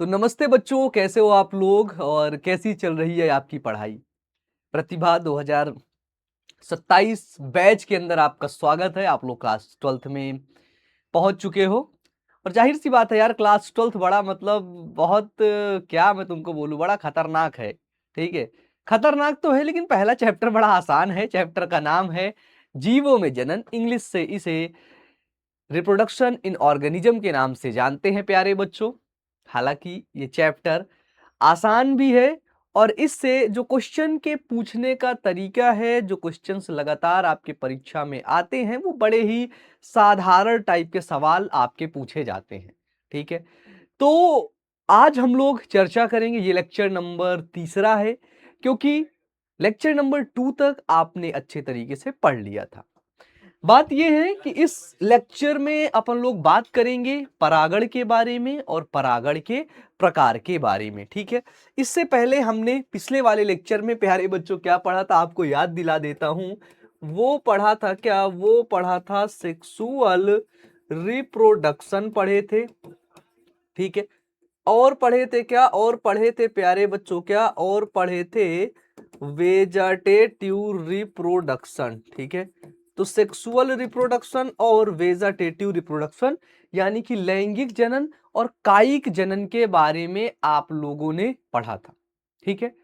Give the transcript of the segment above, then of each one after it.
तो नमस्ते बच्चों, कैसे हो आप लोग और कैसी चल रही है आपकी पढ़ाई। प्रतिभा 2027 बैच के अंदर आपका स्वागत है। आप लोग क्लास 12th में पहुंच चुके हो और जाहिर सी बात है यार, क्लास 12th बड़ा मतलब बहुत क्या मैं तुमको बोलूं, बड़ा खतरनाक है। ठीक है, खतरनाक तो है लेकिन पहला चैप्टर बड़ा आसान है। चैप्टर का नाम है जीवों में जनन। इंग्लिश से इसे रिप्रोडक्शन इन ऑर्गेनिज्म के नाम से जानते हैं प्यारे बच्चों। हालांकि ये चैप्टर आसान भी है और इससे जो क्वेश्चन के पूछने का तरीका है, जो क्वेश्चंस लगातार आपके परीक्षा में आते हैं, वो बड़े ही साधारण टाइप के सवाल आपके पूछे जाते हैं। ठीक है, तो आज हम लोग चर्चा करेंगे। ये लेक्चर नंबर तीसरा है क्योंकि लेक्चर नंबर 2 तक आपने अच्छे तरीके से पढ़ लिया था। बात यह है कि इस लेक्चर में अपन लोग बात करेंगे परागण के बारे में और परागण के प्रकार के बारे में। ठीक है, इससे पहले हमने पिछले वाले लेक्चर में प्यारे बच्चों क्या पढ़ा था, आपको याद दिला देता हूं। वो पढ़ा था क्या, वो पढ़ा था सेक्सुअल रिप्रोडक्शन पढ़े थे। ठीक है, और पढ़े थे क्या, और पढ़े थे प्यारे बच्चों क्या, और पढ़े थे वेजिटेटिव रिप्रोडक्शन। ठीक है, तो सेक्सुअल रिप्रोडक्शन और वेजिटेटिव रिप्रोडक्शन यानी कि लैंगिक जनन और कायिक जनन के बारे में आप लोगों ने पढ़ा था। ठीक है,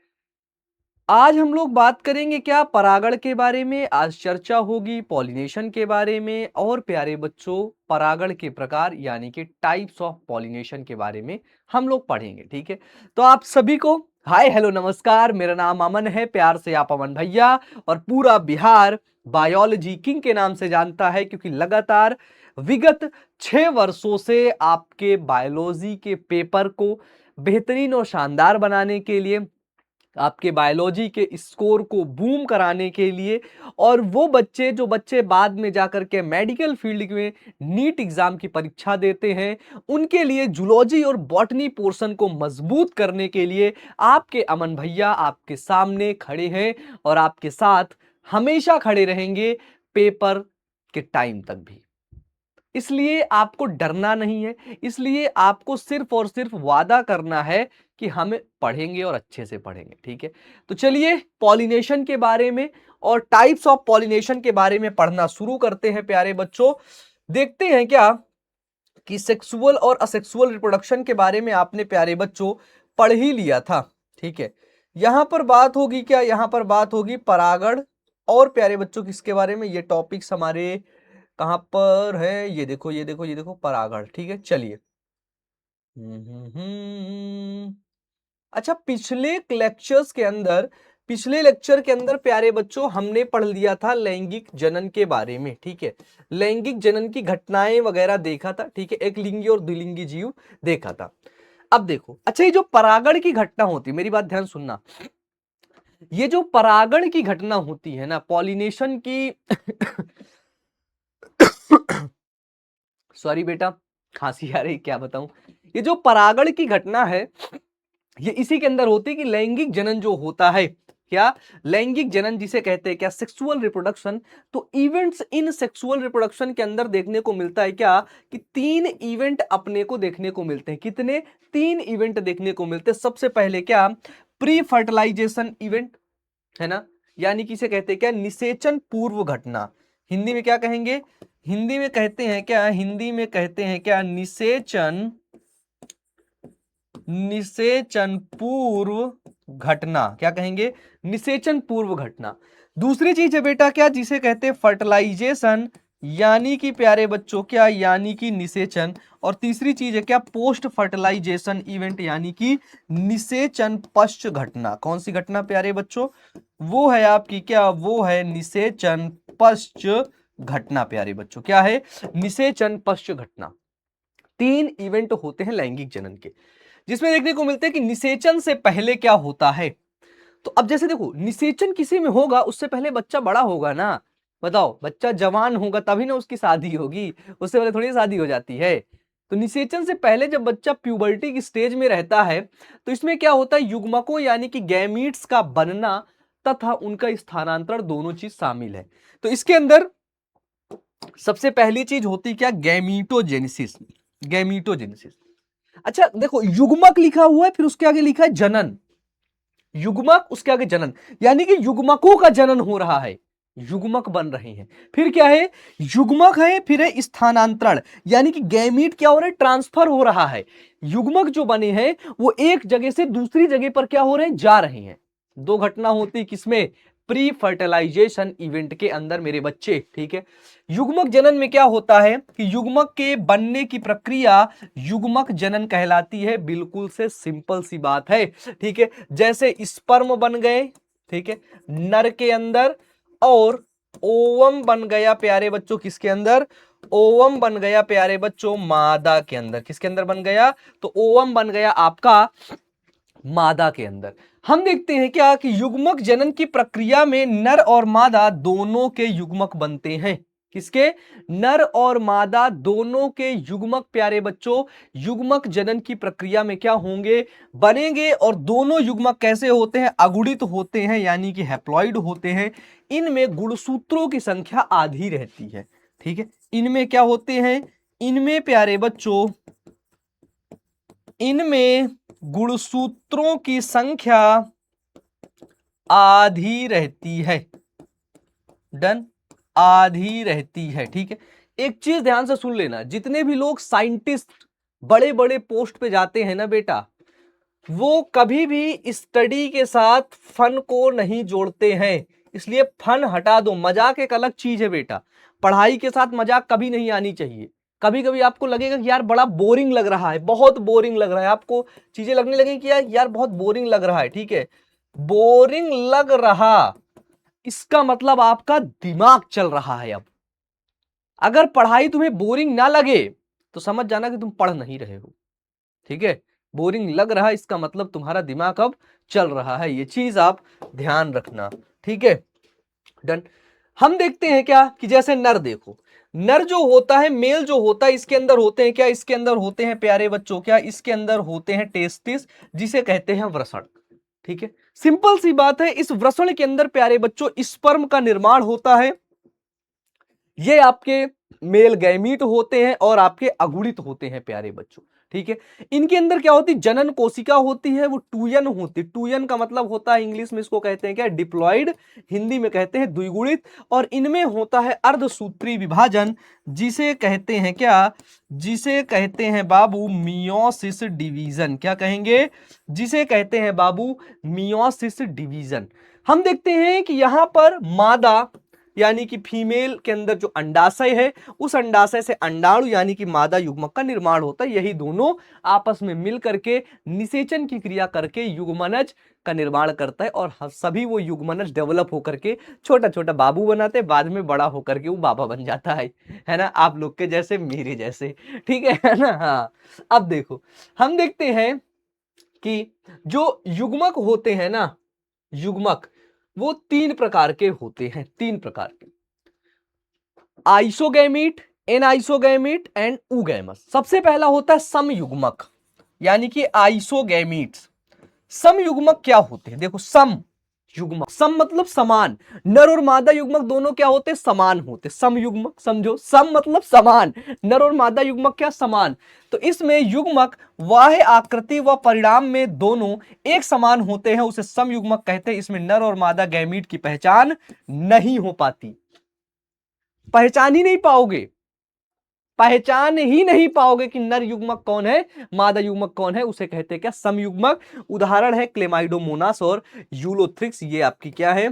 आज हम लोग बात करेंगे क्या, परागण के बारे में। आज चर्चा होगी पॉलिनेशन के बारे में और प्यारे बच्चों परागण के प्रकार यानी कि टाइप्स ऑफ पॉलिनेशन के बारे में हम लोग पढ़ेंगे। ठीक है, तो आप सभी को हाय हेलो नमस्कार। मेरा नाम अमन है, प्यार से आप अमन भैया, और पूरा बिहार बायोलॉजी किंग के नाम से जानता है क्योंकि लगातार विगत 6 वर्षों से आपके बायोलॉजी के पेपर को बेहतरीन और शानदार बनाने के लिए, आपके बायोलॉजी के स्कोर को बूम कराने के लिए, और वो बच्चे जो बच्चे बाद में जाकर के मेडिकल फील्ड में नीट एग्जाम की परीक्षा देते हैं, उनके लिए जूलॉजी और बॉटनी पोर्शन को मजबूत करने के लिए आपके अमन भैया आपके सामने खड़े हैं और आपके साथ हमेशा खड़े रहेंगे पेपर के टाइम तक भी। इसलिए आपको डरना नहीं है, इसलिए आपको सिर्फ और सिर्फ वादा करना है कि हम पढ़ेंगे और अच्छे से पढ़ेंगे। ठीक है, तो चलिए पॉलिनेशन के बारे में और टाइप्स ऑफ पॉलिनेशन के बारे में पढ़ना शुरू करते हैं प्यारे बच्चों। देखते हैं क्या कि सेक्सुअल और असेक्सुअल रिप्रोडक्शन के बारे में आपने प्यारे बच्चों पढ़ ही लिया था। ठीक है, यहां पर बात होगी क्या, यहां पर बात होगी परागण और प्यारे बच्चों किसके बारे में, ये टॉपिक्स हमारे कहां पर है, ये देखो ये देखो ये देखो परागण। ठीक है, चलिए। अच्छा, पिछले लेक्चर के अंदर प्यारे बच्चों हमने पढ़ लिया था लैंगिक जनन के बारे में। ठीक है, लैंगिक जनन की घटनाएं वगैरह देखा था। ठीक है, एक लिंगी और द्विलिंगी जीव देखा था। अब देखो, अच्छा ये जो परागण की घटना होती है, मेरी बात ध्यान सुनना, ये जो परागण की घटना होती है ना, पॉलिनेशन की सॉरी बेटा, खांसी आ रही, क्या बताऊं। ये जो परागण की घटना है, ये इसी के अंदर होती है कि लैंगिक जनन जो होता है, क्या लैंगिक जनन जिसे कहते हैं क्या, सेक्सुअल रिप्रोडक्शन। तो इवेंट्स इन सेक्सुअल रिप्रोडक्शन के अंदर देखने को मिलता है क्या, कि 3 इवेंट अपने को देखने को मिलते हैं। कितने, 3 इवेंट देखने को मिलते हैं। सबसे पहले क्या, प्री फर्टिलाइजेशन इवेंट, है ना, यानी कि इसे कहते हैं क्या, निषेचन पूर्व घटना। हिंदी में क्या कहेंगे, हिंदी में कहते हैं क्या, हिंदी में कहते हैं क्या, निषेचन, निषेचन पूर्व घटना। क्या कहेंगे, निषेचन पूर्व घटना। दूसरी चीज है बेटा क्या, जिसे कहते हैं फर्टिलाइजेशन, यानी कि प्यारे बच्चों क्या, यानी कि निषेचन। और तीसरी चीज है क्या, पोस्ट फर्टिलाइजेशन इवेंट, यानी कि निषेचन पश्च घटना। कौन सी घटना प्यारे बच्चों, वो है आपकी क्या, वो है निषेचन पश्च घटना। प्यारे बच्चों क्या है, निषेचन पश्च घटना। 3 इवेंट होते हैं लैंगिक जनन के, जिसमें देखने को मिलते हैं कि निषेचन से पहले क्या होता है। तो अब जैसे देखो, निषेचन किसी में होगा उससे पहले बच्चा बड़ा होगा ना। बताओ, बच्चा जवान होगा तभी ना उसकी शादी होगी, उससे पहले थोड़ी शादी हो जाती है। तो निषेचन से पहले जब बच्चा प्यूबर्टी की स्टेज में रहता है, तो इसमें क्या होता है, युग्मकों यानी कि गैमीट्स का बनना तथा उनका स्थानांतरण दोनों चीज शामिल है। तो इसके अंदर सबसे पहली चीज होती क्या, गैमीटोजेनेसिस। गैमीटोजेनेसिस, अच्छा देखो, युग्मक लिखा हुआ है, फिर उसके आगे लिखा है जनन। युग्मक, उसके आगे जनन, यानी कि युग्मकों का जनन हो रहा है, युग्मक बन रहे हैं। फिर क्या है, युग्मक है, फिर है स्थानांतरण, यानी कि गैमीट क्या हो रहा है, ट्रांसफर हो रहा है। युग्मक जो बने हैं वो एक जगह से दूसरी जगह पर क्या हो रहे हैं, जा रहे हैं। दो घटना होती किसमें, प्री फर्टिलाइजेशन इवेंट के अंदर मेरे बच्चे, ठीक है। युग्मक जनन में क्या होता है कि युग्मक के बनने की प्रक्रिया युग्मक जनन कहलाती है। बिल्कुल से सिंपल सी बात है, ठीक है। जैसे स्पर्म बन गए, ठीक है, नर के अंदर, और ओवम बन गया प्यारे बच्चों किसके अंदर, ओवम बन गया प्यारे बच्चों मादा के अंदर। किसके अंदर बन गया, तो ओवम बन गया आपका मादा के अंदर। हम देखते हैं क्या कि युग्मक जनन की प्रक्रिया में नर और मादा दोनों के युग्मक बनते हैं। किसके, नर और मादा दोनों के युग्मक प्यारे बच्चों युग्मक जनन की प्रक्रिया में क्या होंगे, बनेंगे। और दोनों युग्मक कैसे होते हैं, अगुणित होते हैं, यानी कि हैप्लॉइड होते हैं। इनमें गुणसूत्रों की संख्या आधी रहती है, ठीक है। इनमें क्या होते हैं, इनमें प्यारे बच्चों, इनमें गुणसूत्रों की संख्या आधी रहती है। डन, आधी रहती है, ठीक है। एक चीज ध्यान से सुन लेना, जितने भी लोग साइंटिस्ट बड़े बड़े पोस्ट पे जाते हैं ना बेटा, वो कभी भी स्टडी के साथ फन को नहीं जोड़ते हैं। इसलिए फन हटा दो, मजाक एक अलग चीज है बेटा, पढ़ाई के साथ मजाक कभी नहीं आनी चाहिए। कभी कभी आपको लगेगा कि यार बड़ा बोरिंग लग रहा है, बहुत बोरिंग लग रहा है, आपको चीजें लगने लगेंगी कि यार बहुत बोरिंग लग रहा है, ठीक है। बोरिंग लग रहा, इसका मतलब आपका दिमाग चल रहा है। अब अगर पढ़ाई तुम्हें बोरिंग ना लगे तो समझ जाना कि तुम पढ़ नहीं रहे हो, ठीक है। बोरिंग लग रहा है इसका मतलब तुम्हारा दिमाग अब चल रहा है, ये चीज आप ध्यान रखना, ठीक है। डन। हम देखते हैं क्या कि जैसे नर देखो, नर जो होता है, मेल जो होता है, इसके अंदर होते हैं क्या, इसके अंदर होते हैं प्यारे बच्चों क्या, इसके अंदर होते हैं टेस्टिस, जिसे कहते हैं वृषण, ठीक है। सिंपल सी बात है, इस वृषण के अंदर प्यारे बच्चों स्पर्म का निर्माण होता है। ये आपके मेल गैमीट होते हैं और आपके अगुणित होते हैं प्यारे बच्चों, ठीक है। इनके अंदर क्या होती है, जनन कोशिका होती है, वो टूयन होती है। टूयन का मतलब होता है, इंग्लिश में इसको कहते हैं क्या, डिप्लॉयड, हिंदी में कहते हैं द्विगुणित। और इनमें होता है अर्धसूत्री विभाजन, जिसे कहते हैं क्या, जिसे कहते हैं बाबू मियोसिस डिवीजन। क्या कहेंगे, जिसे कहते हैं बाबू मियोसिस डिवीजन। हम देखते हैं कि यहां पर मादा यानी कि फीमेल के अंदर जो अंडाशय है, उस अंडाशय से अंडाणु यानी कि मादा युग्मक का निर्माण होता है। यही दोनों आपस में मिल करके निषेचन की क्रिया करके युग्मनज का निर्माण करता है, और सभी वो युग्मनज डेवलप होकर के छोटा छोटा बाबू बनाते हैं, बाद में बड़ा होकर के वो बाबा बन जाता है ना, आप लोग के जैसे, मेरे जैसे, ठीक है ना। हाँ, अब देखो, हम देखते हैं कि जो युग्मक होते हैं ना, युग्मक वो तीन प्रकार के होते हैं, तीन प्रकार के, आइसोगैमीट, एनआइसोगैमीट एंड ऊगैमस। सबसे पहला होता है समयुग्मक, यानी कि आइसोगैमीट्स। समयुग्मक क्या होते हैं, देखो सम युग्मक, सम मतलब समान, नर और मादा युग्मक दोनों क्या होते हैं, समान होते। समयुग्मक समझो, सम मतलब समान, नर और मादा युग्मक क्या, समान। तो इसमें युग्मक बाह्य आकृति व परिणाम में दोनों एक समान होते हैं, उसे समयुग्मक कहते हैं। इसमें नर और मादा गैमीट की पहचान नहीं हो पाती, पहचान ही नहीं पाओगे, पहचान ही नहीं पाओगे कि नर युग्मक कौन है, मादा युग्मक कौन है, उसे कहते हैं क्या, समयुग्मक। उदाहरण है क्लेमाइडोमोनास और यूलोथ्रिक्स। ये आपकी क्या है,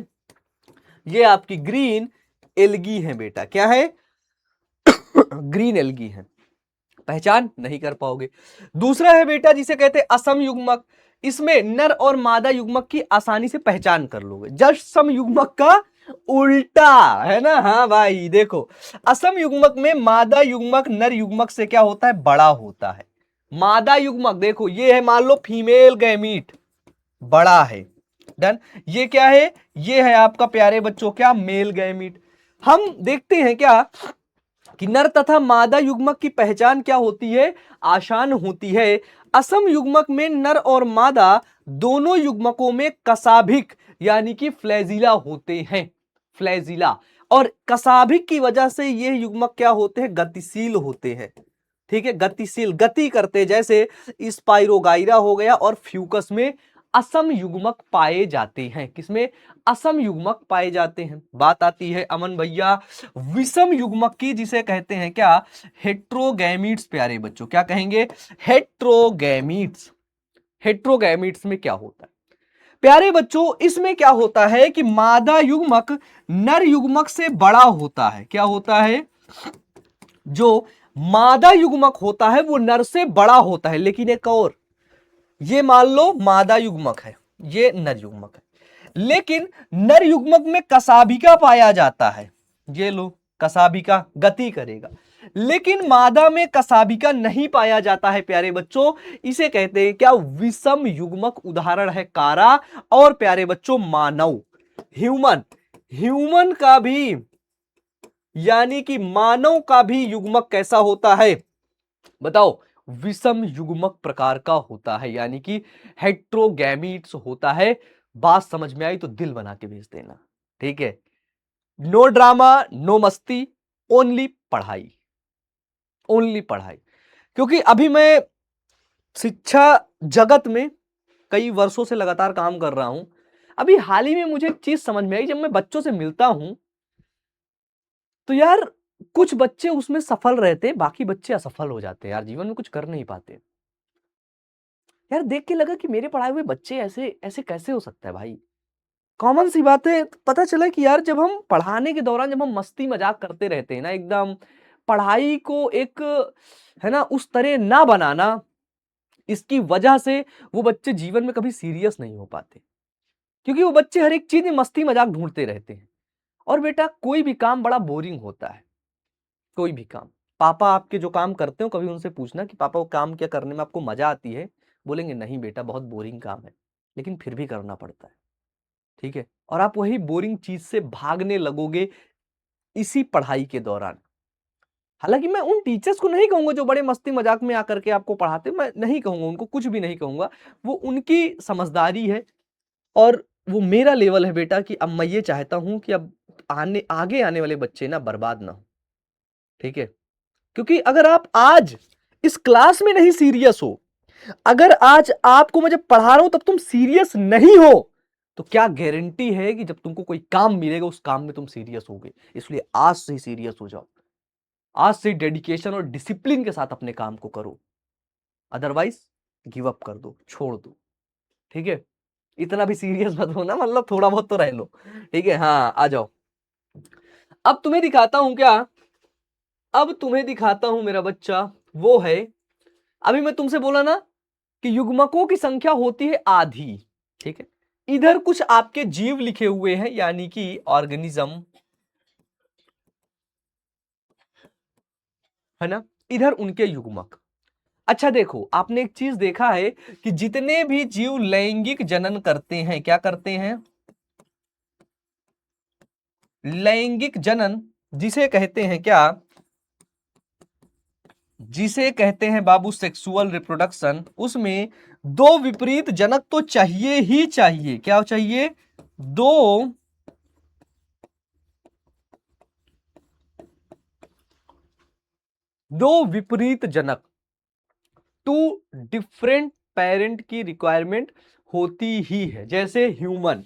ये आपकी ग्रीन एल्गी है बेटा, क्या है ग्रीन एल्गी है, पहचान नहीं कर पाओगे। दूसरा है बेटा जिसे कहते हैं असम युग्मक, इसमें नर और मादा युग्मक की आसानी से पहचान कर लोगे। जस्ट सम युग्मक का उल्टा है ना, हाँ भाई देखो, असम युग्मक में मादा युग्मक नर युग्मक से क्या होता है, बड़ा होता है। मादा युग्मक देखो, ये है मान लो फीमेल गैमीट, बड़ा है। डन, ये क्या है, ये है आपका प्यारे बच्चों क्या, मेल गैमीट। हम देखते हैं क्या कि नर तथा मादा युग्मक की पहचान क्या होती है, आसान होती है। असम युग्मक में नर और मादा दोनों युग्मकों में कसाभिक यानी कि फ्लैजिला होते हैं, फ्लैजिला। और कसाभिक की वजह से ये युग्मक क्या होते हैं, गतिशील होते हैं। ठीक है, गतिशील, गति करते, जैसे स्पाइरोगाइरा हो गया, और फ्यूकस में असम युग्मक पाए जाते हैं। किसमें? असम युग्मक पाए जाते हैं। बात आती है अमन भैया विषम युग्मक की, जिसे कहते हैं क्या? हेट्रोगैमीट्स। प्यारे बच्चों क्या कहेंगे? हेट्रोगैमीट्स। हेट्रोगैमीट्स में क्या होता है प्यारे बच्चों? इसमें क्या होता है कि मादा युग्मक नर युग्मक से बड़ा होता है। क्या होता है? जो मादा युग्मक होता है वो नर से बड़ा होता है। लेकिन एक और, ये मान लो मादा युग्मक है, ये नर युग्मक है, लेकिन नर युग्मक में कसाभिका पाया जाता है। ये लो, कसाभिका गति करेगा, लेकिन मादा में कसाभिका नहीं पाया जाता है। प्यारे बच्चों इसे कहते हैं क्या? विषम युग्मक। उदाहरण है कारा और प्यारे बच्चों मानव, ह्यूमन। ह्यूमन का भी, यानी कि मानव का भी युग्मक कैसा होता है? बताओ। विषम युग्मक प्रकार का होता है, यानी कि हेट्रोगैमीट्स होता है। बात समझ में आई तो दिल बना के भेज देना, ठीक है? नो ड्रामा, नो मस्ती, ओनली पढ़ाई, ओनली पढ़ाई। क्योंकि अभी मैं शिक्षा जगत में कई वर्षों से लगातार काम कर रहा हूं। अभी हाल ही में मुझे एक चीज समझ में आई, जब मैं बच्चों से मिलता हूं तो यार कुछ बच्चे उसमें सफल रहते हैं, बाकी बच्चे असफल हो जाते हैं यार, जीवन में कुछ कर नहीं पाते। यार देख के लगा कि मेरे पढ़ाए हुए बच्चे ऐसे ऐसे कैसे हो सकता है भाई? कॉमन सी बात है। पता चला कि यार जब हम पढ़ाने के दौरान जब हम मस्ती मजाक करते रहते हैं ना, एकदम पढ़ाई को एक, है ना, उस तरह ना बनाना, इसकी वजह से वो बच्चे जीवन में कभी सीरियस नहीं हो पाते। क्योंकि वो बच्चे हर एक चीज में मस्ती मजाक ढूंढते रहते हैं। और बेटा कोई भी काम बड़ा बोरिंग होता है, कोई भी काम। पापा आपके जो काम करते हो, कभी उनसे पूछना कि पापा वो काम क्या करने में आपको मजा आती है? बोलेंगे नहीं बेटा बहुत बोरिंग काम है, लेकिन फिर भी करना पड़ता है। ठीक है? और आप वही बोरिंग चीज से भागने लगोगे इसी पढ़ाई के दौरान। हालांकि मैं उन टीचर्स को नहीं कहूंगा जो बड़े मस्ती मजाक में आकर के आपको पढ़ाते, मैं नहीं कहूंगा, उनको कुछ भी नहीं कहूंगा। वो उनकी समझदारी है और वो मेरा लेवल है बेटा, कि अब मैं ये चाहता हूं कि अब आगे आने वाले बच्चे ना बर्बाद ना हो। ठीक है? क्योंकि अगर आप आज इस क्लास में नहीं सीरियस हो, अगर आज आपको मैं जब पढ़ा रहा हूं तब तुम सीरियस नहीं हो, तो क्या गारंटी है कि जब तुमको कोई काम मिलेगा उस काम में तुम सीरियस होगे? इसलिए आज से ही सीरियस हो जाओ, आज से डेडिकेशन और डिसिप्लिन के साथ अपने काम को करो, अदरवाइज गिव अप कर दो, छोड़ दो। ठीक है? इतना भी सीरियस मत हो ना, मतलब थोड़ा बहुत तो रह लो। ठीक है? हाँ आ जाओ। अब तुम्हें दिखाता हूं क्या? अब तुम्हें दिखाता हूं मेरा बच्चा, वो है, अभी मैं तुमसे बोला ना कि युग्मकों की संख्या होती है आधी। ठीक है? इधर कुछ आपके जीव लिखे हुए हैं, यानी कि ऑर्गेनिज्म, है ना? इधर उनके युग्मक। अच्छा देखो, आपने एक चीज देखा है कि जितने भी जीव लैंगिक जनन करते हैं, क्या करते हैं? लैंगिक जनन, जिसे कहते हैं क्या? जिसे कहते हैं बाबू सेक्सुअल रिप्रोडक्शन, उसमें दो विपरीत जनक तो चाहिए ही चाहिए। क्या चाहिए? दो विपरीत जनक, टू डिफरेंट पेरेंट की रिक्वायरमेंट होती ही है। जैसे ह्यूमन,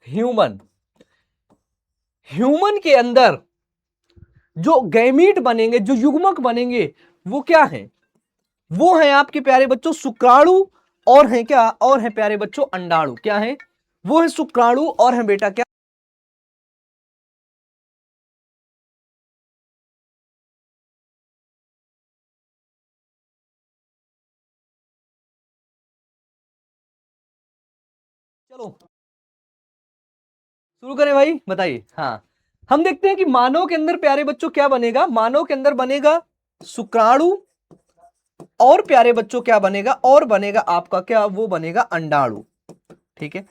ह्यूमन ह्यूमन के अंदर जो गैमीट बनेंगे, जो युग्मक बनेंगे, वो क्या है? वो है आपके प्यारे बच्चों शुक्राणु, और है क्या? और है प्यारे बच्चों अंडाणु। क्या है? वो है शुक्राणु और है बेटा क्या? चलो शुरू करें भाई, बताइए। हाँ, हम देखते हैं कि मानव के अंदर प्यारे बच्चों क्या बनेगा? मानव के अंदर बनेगा शुक्राणु, और प्यारे बच्चों क्या बनेगा? और बनेगा आपका क्या? वो बनेगा अंडाणु। ठीक है?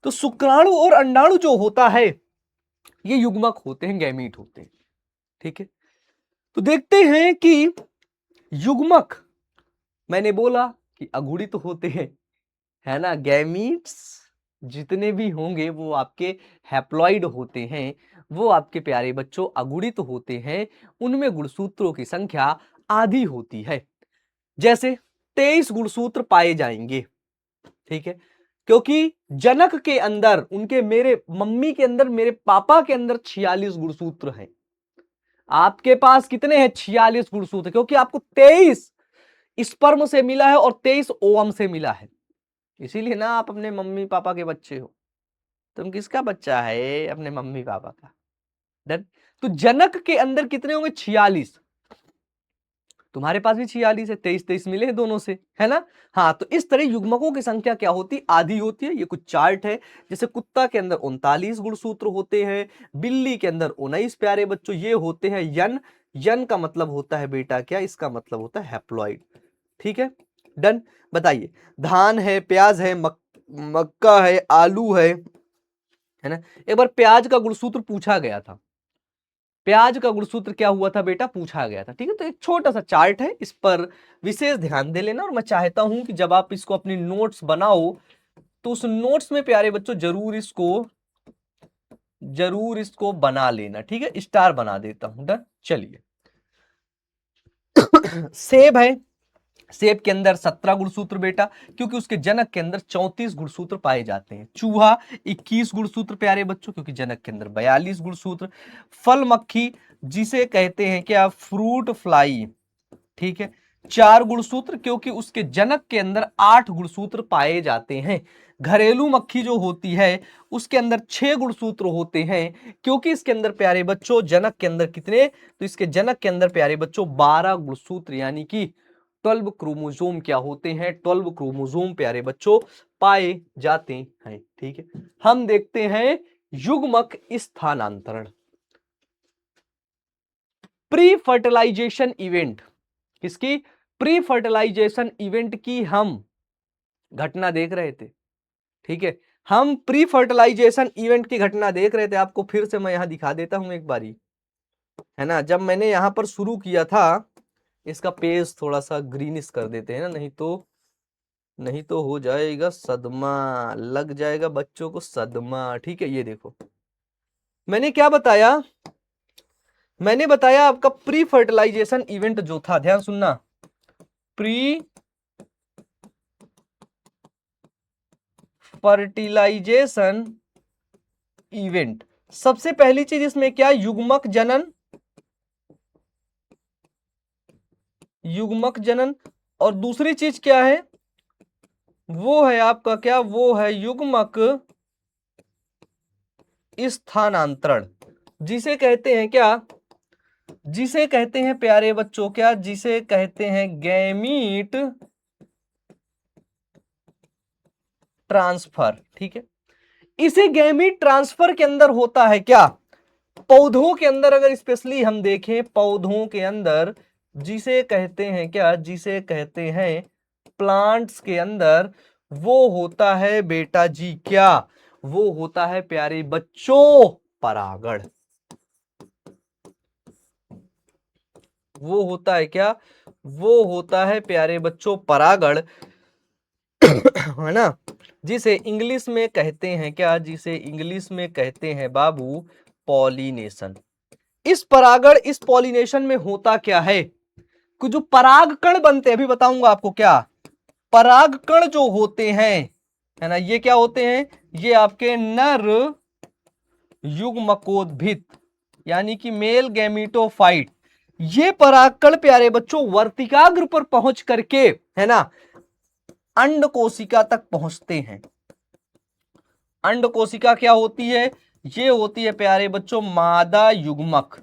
तो शुक्राणु और अंडाणु जो होता है, ये युग्मक होते हैं, गैमीट होते हैं। ठीक है? तो देखते हैं कि युग्मक, मैंने बोला कि अगुड़ी तो होते हैं, है ना, गैमीट्स, जितने भी होंगे वो आपके हैप्लॉइड होते हैं, वो आपके प्यारे बच्चों अगुणित होते हैं, उनमें गुणसूत्रों की संख्या आधी होती है। जैसे 23 गुणसूत्र पाए जाएंगे, ठीक है, क्योंकि जनक के अंदर, उनके मेरे मम्मी के अंदर, मेरे पापा के अंदर 46 गुणसूत्र हैं। आपके पास कितने हैं? 46 गुणसूत्र, क्योंकि आपको 23 स्पर्म से मिला है और 23 ओवम से मिला है। इसीलिए ना आप अपने मम्मी पापा के बच्चे हो। तुम किसका बच्चा है? अपने मम्मी पापा का। डन। तो जनक के अंदर कितने होंगे? 46। तुम्हारे पास भी 46 है, 23-23 मिले हैं दोनों से, है ना? हाँ, तो इस तरह युग्मकों की संख्या क्या होती? आधी होती है। ये कुछ चार्ट है। जैसे कुत्ता के अंदर 39 गुणसूत्र होते हैं, बिल्ली के अंदर 19 प्यारे बच्चों ये होते हैं। यन, यन का मतलब होता है बेटा क्या? इसका मतलब होता है हैप्लॉइड। ठीक है, डन। बताइए, धान है, प्याज है, मक्का है, आलू है ना? एक बार प्याज का गुणसूत्र पूछा गया था। प्याज का गुणसूत्र क्या हुआ था बेटा? पूछा गया था। ठीक है, तो एक छोटा सा चार्ट है, इस पर विशेष ध्यान दे लेना। और मैं चाहता हूं कि जब आप इसको अपनी नोट्स बनाओ तो उस नोट्स में प्यारे बच्चों जरूर इसको बना लेना। ठीक है, स्टार बना देता हूं। डन। चलिए, सेब है, सेब के अंदर 17 गुणसूत्र बेटा, क्योंकि उसके जनक के अंदर 34 गुणसूत्र पाए जाते हैं। चूहा 21 गुणसूत्र प्यारे बच्चों, क्योंकि जनक के अंदर 42 गुणसूत्र। फल मक्खी, जिसे कहते हैं क्या? फ्रूट फ्लाई, ठीक है, 4 गुणसूत्र, क्योंकि उसके जनक के अंदर 8 गुणसूत्र पाए जाते हैं। घरेलू मक्खी जो होती है उसके अंदर 6 गुणसूत्र होते हैं, क्योंकि इसके अंदर प्यारे बच्चों जनक के अंदर कितने? तो इसके जनक के अंदर प्यारे बच्चों 12 गुणसूत्र यानी कि 12 क्रोमोसोम क्या होते हैं? 12 क्रोमोसोम प्यारे बच्चों पाए जाते हैं। ठीक है, हम देखते हैं युग्मक स्थानांतरण। प्री फर्टिलाइजेशन इवेंट, किसकी? प्री फर्टिलाइजेशन इवेंट की हम घटना देख रहे थे। ठीक है, हम प्री फर्टिलाइजेशन इवेंट की घटना देख रहे थे। आपको फिर से मैं यहां दिखा देता हूं एक बारी, है ना? जब मैंने यहां पर शुरू किया था, इसका पेज थोड़ा सा ग्रीनिश कर देते हैं ना, नहीं तो हो जाएगा सदमा, लग जाएगा बच्चों को सदमा। ठीक है, ये देखो मैंने क्या बताया। मैंने बताया आपका प्री फर्टिलाइजेशन इवेंट जो था, ध्यान सुनना, प्री फर्टिलाइजेशन इवेंट, सबसे पहली चीज इसमें क्या? युग्मक जनन, युग्मक जनन। और दूसरी चीज क्या है? वो है आपका क्या? वो है युग्मक स्थानांतरण, जिसे कहते हैं क्या? जिसे कहते हैं प्यारे बच्चों क्या? जिसे कहते हैं गैमीट ट्रांसफर। ठीक है, इसे गैमीट ट्रांसफर के अंदर होता है क्या? पौधों के अंदर अगर स्पेशली हम देखें, पौधों के अंदर जिसे कहते हैं क्या? जिसे कहते हैं प्लांट्स के अंदर, वो होता है बेटा जी क्या? वो होता है प्यारे बच्चों परागण। वो होता है क्या? वो होता है प्यारे बच्चों परागण, है ना? जिसे इंग्लिश में कहते हैं क्या? जिसे इंग्लिश में कहते हैं बाबू पॉलिनेशन। इस परागण, इस पॉलिनेशन में होता क्या है? कि जो पराग कण बनते हैं, अभी बताऊंगा आपको क्या। पराग कण जो होते हैं, है ना, ये क्या होते हैं? ये आपके नर युग्मकोद्भिद यानी कि मेल गैमीटोफाइट। ये परागकण प्यारे बच्चों वर्तिकाग्र पर पहुंच करके, है ना, अंड कोशिका तक पहुंचते हैं। अंड कोशिका क्या होती है? ये होती है प्यारे बच्चों मादा युग्मक,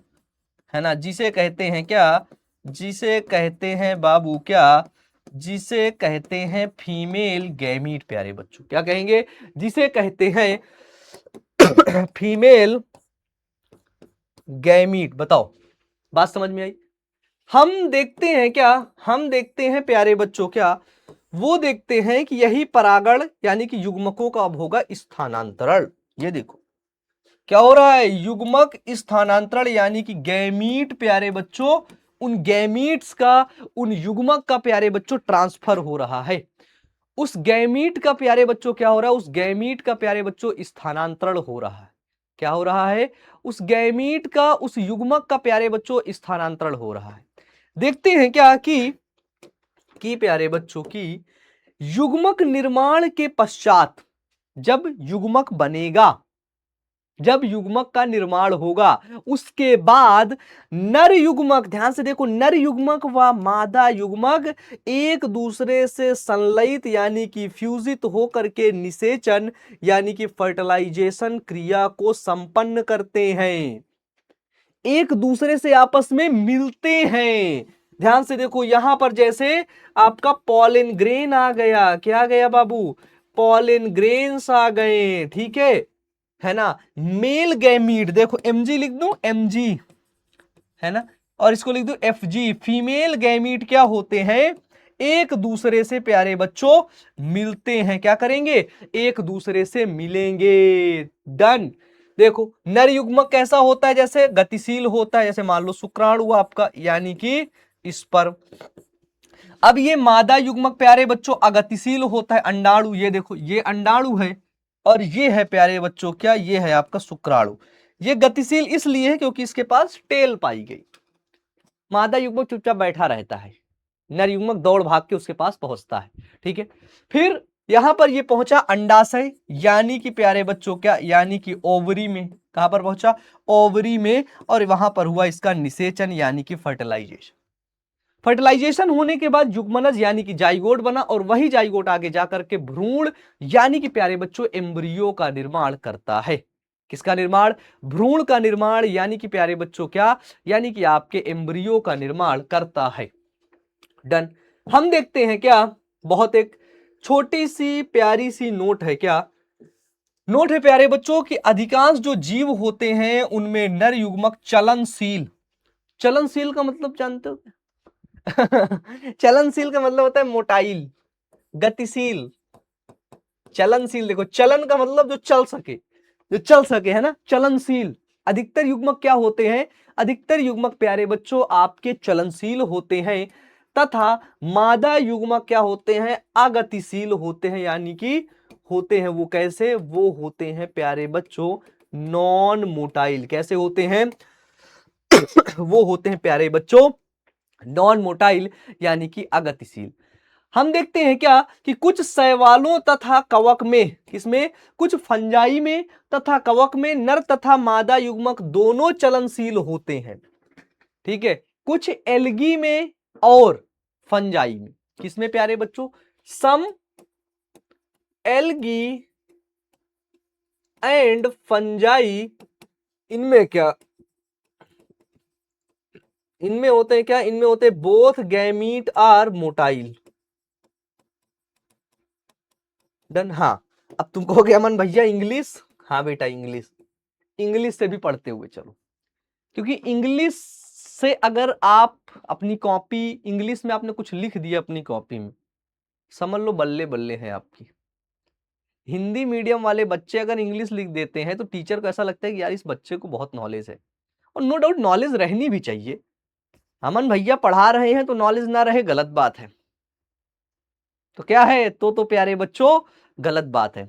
है ना, जिसे कहते हैं क्या? जिसे कहते हैं बाबू क्या? जिसे कहते हैं फीमेल गैमीट प्यारे बच्चों। क्या कहेंगे? जिसे कहते हैं फीमेल गैमीट। बताओ, बात समझ में आई? हम देखते हैं क्या? हम देखते हैं प्यारे बच्चों क्या? वो देखते हैं कि यही परागण यानी कि युग्मकों का अब होगा स्थानांतरण। ये देखो क्या हो रहा है? युग्मक स्थानांतरण यानी कि गैमीट प्यारे बच्चों, उन गैमीट्स का, उन युग्मक का प्यारे बच्चों ट्रांसफर हो रहा है। उस गैमीट का प्यारे बच्चों क्या हो रहा है, उस गैमीट का प्यारे बच्चों स्थानांतरण हो रहा है। क्या हो रहा है, उस गैमीट का, उस युग्मक का प्यारे बच्चों स्थानांतरण हो रहा है। देखते हैं क्या कि प्यारे बच्चों की युग्मक निर्माण के पश्चात जब युग्मक बनेगा, जब युग्मक का निर्माण होगा, उसके बाद नर युग्मक, ध्यान से देखो, नर युग्मक व मादा युग्मक एक दूसरे से संलयित यानी कि फ्यूजित होकर के निषेचन यानी कि फर्टिलाइजेशन क्रिया को संपन्न करते हैं, एक दूसरे से आपस में मिलते हैं। ध्यान से देखो, यहां पर जैसे आपका पॉलन ग्रेन आ गया, क्या आ गया बाबू, पॉलन ग्रेन्स आ गए, ठीक है ना। मेल गैमीट, देखो एमजी लिख दो, एमजी है ना, और इसको लिख दो एफजी, फीमेल गैमीट क्या होते हैं, एक दूसरे से प्यारे बच्चों मिलते हैं, क्या करेंगे, एक दूसरे से मिलेंगे। डन। देखो नर युग्मक कैसा होता है, जैसे गतिशील होता है, जैसे मान लो शुक्राणु आपका यानी कि स्पर्म। अब ये मादा युग्मक प्यारे बच्चों अगतिशील होता है, अंडाणु, ये देखो ये अंडाणु है और ये है प्यारे बच्चों क्या, ये है आपका शुक्राणु। ये गतिशील इसलिए है क्योंकि इसके पास टेल पाई गई। मादा युग्मक चुपचाप बैठा रहता है, नर युग्मक दौड़ भाग के उसके पास पहुंचता है, ठीक है। फिर यहां पर ये पहुंचा अंडाशय यानी कि प्यारे बच्चों क्या, यानी कि ओवरी में, कहां पर पहुंचा, ओवरी में, और वहां पर हुआ इसका निषेचन यानी कि फर्टिलाइजेशन। फर्टिलाइजेशन होने के बाद युग्मनज यानी कि जाइगोट बना, और वही जाइगोट आगे जाकर के भ्रूण यानी कि प्यारे बच्चों एम्ब्रियो का निर्माण करता है। किसका निर्माण, भ्रूण का निर्माण यानी कि प्यारे बच्चों क्या, यानी कि आपके एम्ब्रियो का निर्माण करता है। डन। हम देखते हैं क्या, बहुत एक छोटी सी प्यारी सी नोट है, क्या नोट है प्यारे बच्चों कि अधिकांश जो जीव होते हैं उनमें नर युग्मक चलनशील, चलनशील का मतलब जानते हो चलनशील का मतलब होता है मोटाइल, गतिशील, चलनशील। देखो चलन का मतलब जो चल सके, जो चल सके, है ना, चलनशील। अधिकतर युग्मक क्या होते हैं, अधिकतर युग्मक प्यारे बच्चों आपके चलनशील होते हैं, तथा मादा युग्मक क्या होते हैं, अगतिशील होते हैं, यानी कि होते हैं वो कैसे, वो होते हैं प्यारे बच्चों नॉन मोटाइल। कैसे होते हैं वो होते हैं प्यारे बच्चों नॉन मोटाइल यानी कि अगतिशील। हम देखते हैं क्या कि कुछ शैवालों तथा कवक में, किसमें, कुछ फंजाई में तथा कवक में नर तथा मादा युग्मक दोनों चलनशील होते हैं, ठीक है। कुछ एल्गी में और फंजाई में, किसमें प्यारे बच्चों, सम एल्गी एंड फंजाई, इनमें क्या, इनमें होते हैं क्या, इनमें होते हैं both gamete are motile. Done. हाँ, अब तुम कहोगे अमन भैया इंग्लिश, हाँ बेटा इंग्लिश, इंग्लिश से भी पढ़ते हुए चलो, क्योंकि इंग्लिश से अगर आप अपनी कॉपी, इंग्लिश में आपने कुछ लिख दिया अपनी कॉपी में, समझ लो बल्ले बल्ले है आपकी। हिंदी मीडियम वाले बच्चे अगर इंग्लिश लिख देते हैं तो टीचर को ऐसा लगता है कि यार इस बच्चे को बहुत नॉलेज है, और नो डाउट नॉलेज रहनी भी चाहिए। अमन भैया पढ़ा रहे हैं तो नॉलेज ना रहे गलत बात है, तो क्या है, तो प्यारे बच्चों गलत बात है।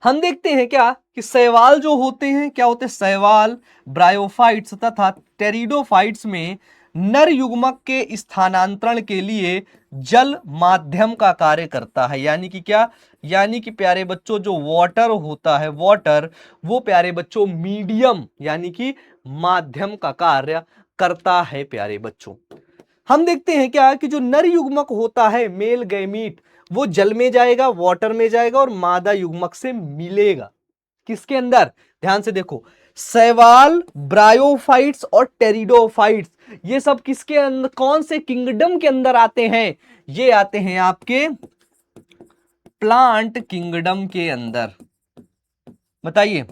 हम देखते हैं क्या कि शैवाल जो होते हैं, क्या होते हैं, शैवाल ब्रायोफाइट्स तथा टेरिडोफाइट्स में नर युग्मक के स्थानांतरण के लिए जल माध्यम का कार्य करता है, यानी कि क्या, यानी कि प्यारे बच्चों जो वाटर होता है, वाटर, वो प्यारे बच्चों मीडियम यानी कि माध्यम का कार्य करता है प्यारे बच्चों। हम देखते हैं क्या कि जो नर युग्मक होता है, मेल गैमीट, वो जल में जाएगा, वाटर में जाएगा और मादा युग्मक से मिलेगा, किसके अंदर, ध्यान से देखो, शैवाल, ब्रायोफाइट्स और टेरिडोफाइट्स, ये सब किसके अंदर, कौन से किंगडम के अंदर आते हैं, ये आते हैं आपके प्लांट किंगडम के अंदर। बताइए,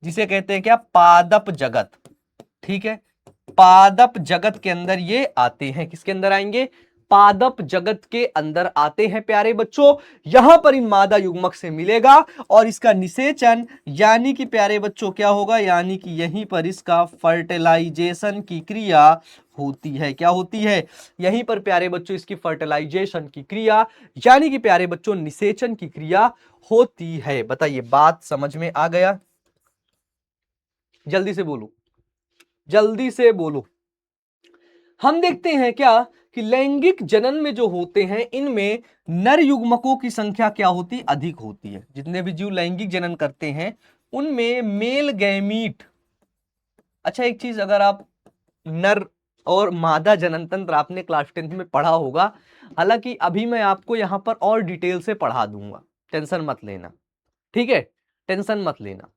जिसे कहते हैं क्या, पादप जगत, ठीक है, पादप जगत के अंदर ये आते हैं, किसके अंदर आएंगे, पादप जगत के अंदर आते हैं प्यारे बच्चों। यहां पर इन मादा युग्मक से मिलेगा और इसका निषेचन यानी कि प्यारे बच्चों क्या होगा, यानी कि यहीं पर इसका फर्टिलाइजेशन की क्रिया होती है। क्या होती है? यहीं पर प्यारे बच्चों इसकी फर्टिलाइजेशन की क्रिया यानी कि प्यारे बच्चों निषेचन की क्रिया होती है। बताइए बात समझ में आ गया? जल्दी से बोलो, जल्दी से बोलो। हम देखते हैं क्या कि लैंगिक जनन में जो होते हैं इनमें नर युग्मकों की संख्या क्या होती, अधिक होती है। जितने भी जीव लैंगिक जनन करते हैं उनमें मेल गैमीट। अच्छा एक चीज, अगर आप नर और मादा जनन तंत्र आपने क्लास 10th में पढ़ा होगा, हालांकि अभी मैं आपको यहां पर और डिटेल से पढ़ा दूंगा, टेंशन मत लेना, ठीक है, टेंशन मत लेना।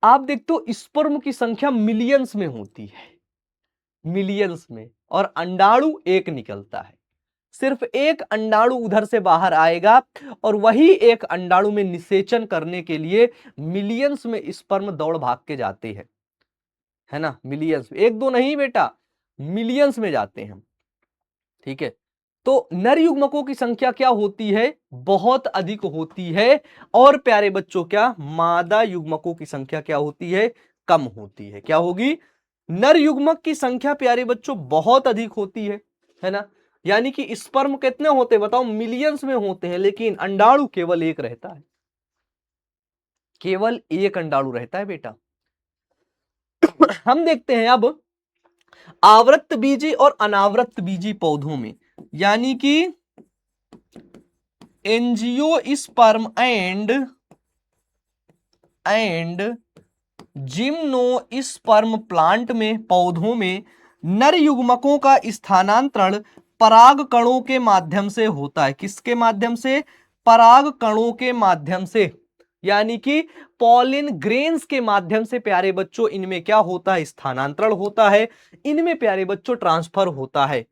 आप देखते हो स्पर्म की संख्या मिलियंस में होती है, मिलियंस में, और अंडाणु एक निकलता है। सिर्फ एक अंडाणु उधर से बाहर आएगा और वही एक अंडाणु में निषेचन करने के लिए मिलियंस में स्पर्म दौड़ भाग के जाते हैं, है ना, मिलियंस, एक दो नहीं बेटा, मिलियंस में जाते हैं, ठीक है। तो नर युग्मकों की संख्या क्या होती है, बहुत अधिक होती है, और प्यारे बच्चों क्या, मादा युग्मकों की संख्या क्या होती है, कम होती है। क्या होगी? नर युग्मक की संख्या प्यारे बच्चों बहुत अधिक होती है ना, यानी कि स्पर्म कितने होते हैं बताओ, मिलियंस में होते हैं, लेकिन अंडाणु केवल एक रहता है, केवल एक अंडाणु रहता है बेटा। हम देखते हैं अब आवृत्त बीजी और अनावृत्त बीजी पौधों में, यानी कि एंजियोस्पर्म एंड जिम्नोस्पर्म प्लांट में, पौधों में नर युग्मकों का स्थानांतरण पराग कणों के माध्यम से होता है। किसके माध्यम से? पराग कणों के माध्यम से, यानी कि पॉलिन ग्रेन्स के माध्यम से प्यारे बच्चों इनमें क्या होता है, स्थानांतरण होता है, इनमें प्यारे बच्चों ट्रांसफर होता है।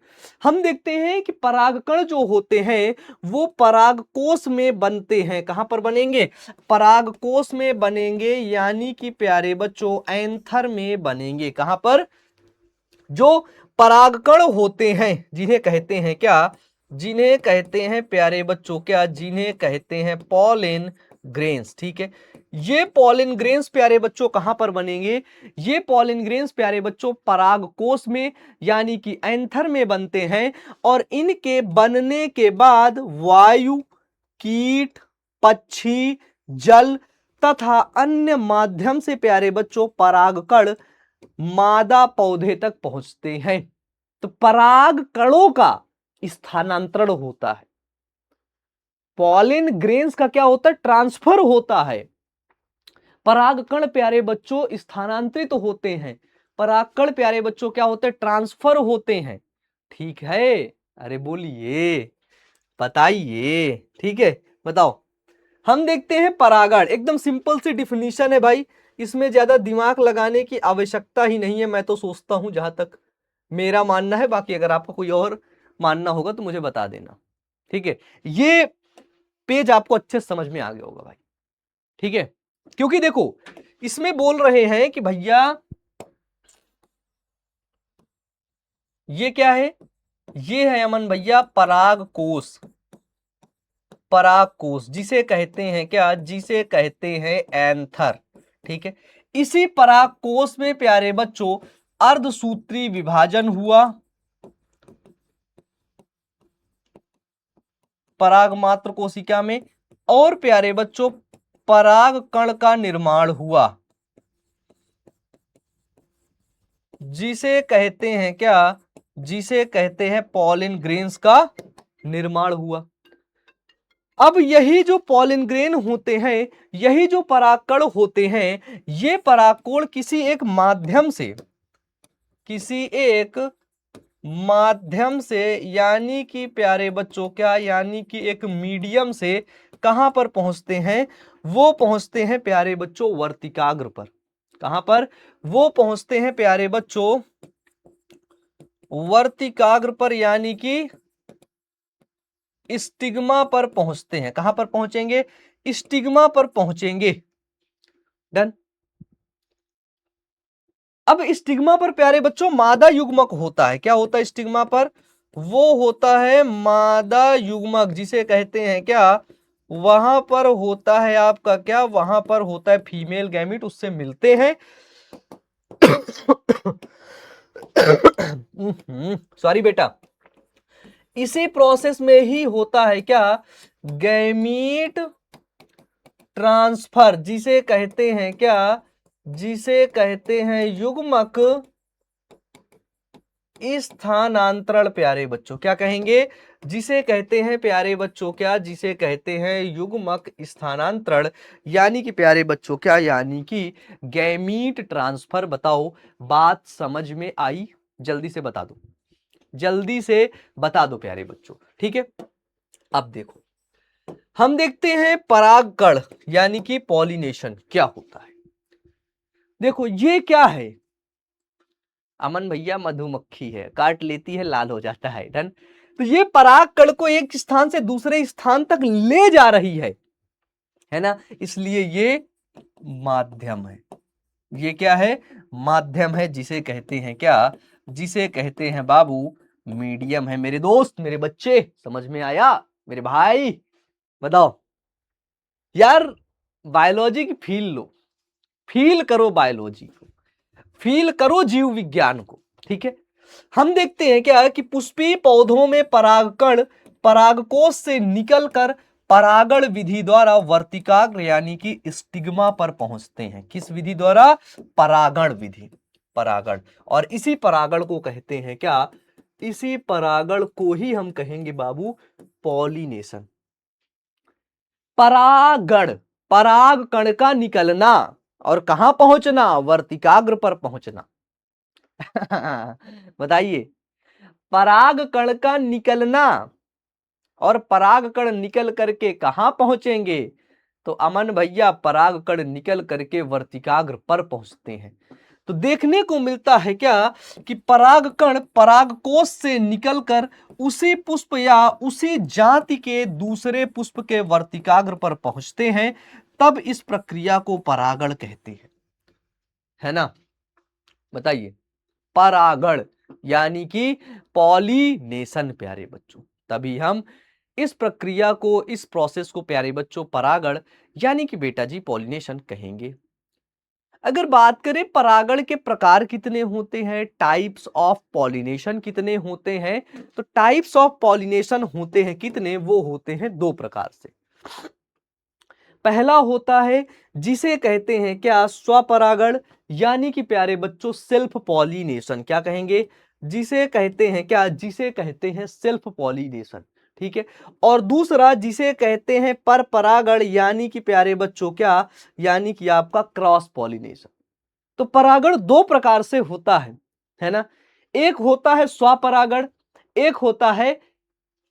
हम देखते हैं कि परागकण जो होते हैं वो परागकोश में बनते हैं। कहां पर बनेंगे? परागकोश में बनेंगे, यानी कि प्यारे बच्चों एंथर में बनेंगे। कहां पर? जो परागकण होते हैं जिन्हें कहते हैं क्या, जिन्हें कहते हैं प्यारे बच्चों क्या, जिन्हें कहते हैं पॉलिन ग्रेन्स, ठीक है। ये पॉलिन ग्रेन्स प्यारे बच्चों कहां पर बनेंगे? ये पॉलिन ग्रेन्स प्यारे बच्चों परागकोश में यानी कि एंथर में बनते हैं, और इनके बनने के बाद वायु, कीट, पक्षी, जल तथा अन्य माध्यम से प्यारे बच्चों परागकण मादा पौधे तक पहुंचते हैं। तो पराग कणों का स्थानांतरण होता है, पॉलिन ग्रेन्स का क्या होता है, ट्रांसफर होता है। परागकण प्यारे बच्चों स्थानांतरित होते हैं, परागकण प्यारे बच्चों क्या होते हैं, ट्रांसफर होते हैं, ठीक है। अरे बोलिए, बताइए, ठीक है, बताओ। हम देखते हैं परागण, एकदम सिंपल सी डिफिनीशन है भाई, इसमें ज्यादा दिमाग लगाने की आवश्यकता ही नहीं है, मैं तो सोचता हूं, जहां तक मेरा मानना है। बाकी अगर आपका कोई और मानना होगा तो मुझे बता देना, ठीक है। ये पेज आपको अच्छे से समझ में आ गया होगा भाई, ठीक है, क्योंकि देखो इसमें बोल रहे हैं कि भैया ये क्या है, ये है अमन भैया परागकोश, परागकोश जिसे कहते हैं क्या, जिसे कहते हैं एंथर, ठीक है। इसी परागकोश में प्यारे बच्चों अर्धसूत्री विभाजन हुआ, पराग मात्र कोशिका में, और प्यारे बच्चों पराग कण का निर्माण हुआ, जिसे कहते हैं क्या, जिसे कहते हैं पॉलिन ग्रेन्स का निर्माण हुआ। अब यही जो पॉलिन ग्रेन होते हैं, यही जो परागकण होते हैं, ये परागकण किसी एक माध्यम से, किसी एक माध्यम से, यानी कि प्यारे बच्चों क्या, यानी कि एक मीडियम से कहां पर पहुंचते हैं, वो पहुंचते हैं प्यारे बच्चों वर्तिकाग्र पर। कहां पर? वो पहुंचते हैं प्यारे बच्चों वर्तिकाग्र पर, यानी कि स्टिग्मा पर पहुंचते हैं। कहां पर पहुंचेंगे? स्टिग्मा पर पहुंचेंगे। डन। अब स्टिग्मा पर प्यारे बच्चों मादा युग्मक होता है। क्या होता है स्टिग्मा पर? वो होता है मादा युग्मक, जिसे कहते हैं क्या, वहां पर होता है आपका क्या, वहां पर होता है फीमेल गैमिट, उससे मिलते हैं। सॉरी बेटा। इसी प्रोसेस में ही होता है क्या, गैमीट ट्रांसफर, जिसे कहते हैं क्या, जिसे कहते हैं युग्मक स्थानांतरण प्यारे बच्चों। क्या कहेंगे, जिसे कहते हैं प्यारे बच्चों क्या, जिसे कहते हैं युग्मक स्थानांतरण, यानी कि प्यारे बच्चों क्या, यानी कि गैमीट ट्रांसफर। बताओ बात समझ में आई? जल्दी से बता दो, जल्दी से बता दो प्यारे बच्चों, ठीक है। अब देखो, हम देखते हैं परागकण यानी कि पॉलिनेशन क्या होता है। देखो ये क्या है, अमन भैया मधुमक्खी है, काट लेती है लाल हो जाता है, डन। तो ये परागकण को एक स्थान से दूसरे स्थान तक ले जा रही है ना, इसलिए ये माध्यम है। ये क्या है, माध्यम है, जिसे कहते हैं क्या, जिसे कहते हैं बाबू मीडियम है। मेरे दोस्त, मेरे बच्चे, समझ में आया? मेरे भाई बताओ यार, बायोलॉजी की फील लो, फील करो बायोलॉजी को, फील करो जीव विज्ञान को, ठीक है। हम देखते हैं क्या कि पुष्पीय पौधों में परागकण परागकोश से निकलकर परागण विधि द्वारा वर्तिकाग्र यानी कि स्टिग्मा पर पहुंचते हैं। किस विधि द्वारा? परागण विधि, परागण। और इसी परागण को कहते हैं क्या, इसी परागण को ही हम कहेंगे बाबू पॉलिनेशन। परागण, पराग कण का निकलना और कहां पहुंचना, वर्तिकाग्र पर पहुंचना। बताइए, पराग कण का निकलना और पराग कण निकल करके कहां पहुंचेंगे, तो अमन भैया पराग कण निकल करके वर्तिकाग्र पर पहुंचते हैं। तो देखने को मिलता है क्या कि पराग कण परागकोश से निकलकर उसी पुष्प या उसी जाति के दूसरे पुष्प के वर्तिकाग्र पर पहुंचते हैं, तब इस प्रक्रिया को परागण कहते हैं, है ना। बताइए, परागण यानी कि पॉलिनेशन प्यारे बच्चों, तभी हम इस प्रक्रिया को, इस प्रोसेस को प्यारे बच्चों परागण यानी कि बेटा जी पॉलिनेशन कहेंगे। अगर बात करें परागण के प्रकार कितने होते हैं, टाइप्स ऑफ पॉलिनेशन कितने होते हैं, तो टाइप्स ऑफ पॉलिनेशन होते हैं कितने, वो होते हैं दो प्रकार से। पहला होता है जिसे कहते हैं क्या, स्वपरागण यानी कि प्यारे बच्चों सेल्फ पॉलिनेशन। क्या कहेंगे, जिसे कहते हैं क्या, जिसे कहते हैं सेल्फ पॉलिनेशन, ठीक है। और दूसरा जिसे कहते हैं पर परागण यानी कि प्यारे बच्चों क्या, यानी कि आपका क्रॉस पॉलिनेशन। तो परागण दो प्रकार से होता है ना। एक होता है स्वपरागण, एक होता है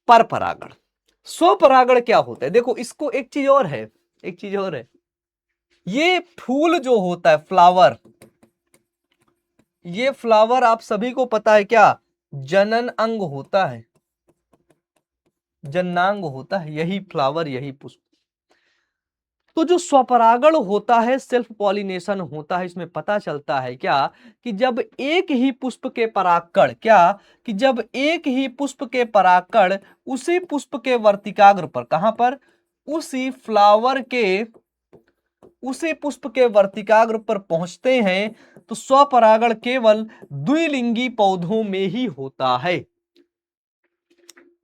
पर परागण। स्वपरागण क्या होता है, देखो इसको एक चीज और है, एक चीज और है, ये फूल जो होता है फ्लावर, ये फ्लावर आप सभी को पता है क्या, जनन अंग होता है, जननांग होता है, यही फ्लावर, यही पुष्प। तो जो स्वपरागण होता है, सेल्फ पॉलिनेशन होता है, इसमें पता चलता है क्या कि जब एक ही पुष्प के परागकण, क्या कि जब एक ही पुष्प के परागकण उसी पुष्प के वर्तिकाग्र पर, कहां पर, उसी फ्लावर के, उसी पुष्प के वर्तिकाग्र पर पहुंचते हैं, तो स्वपरागण केवल द्विलिंगी पौधों में ही होता है।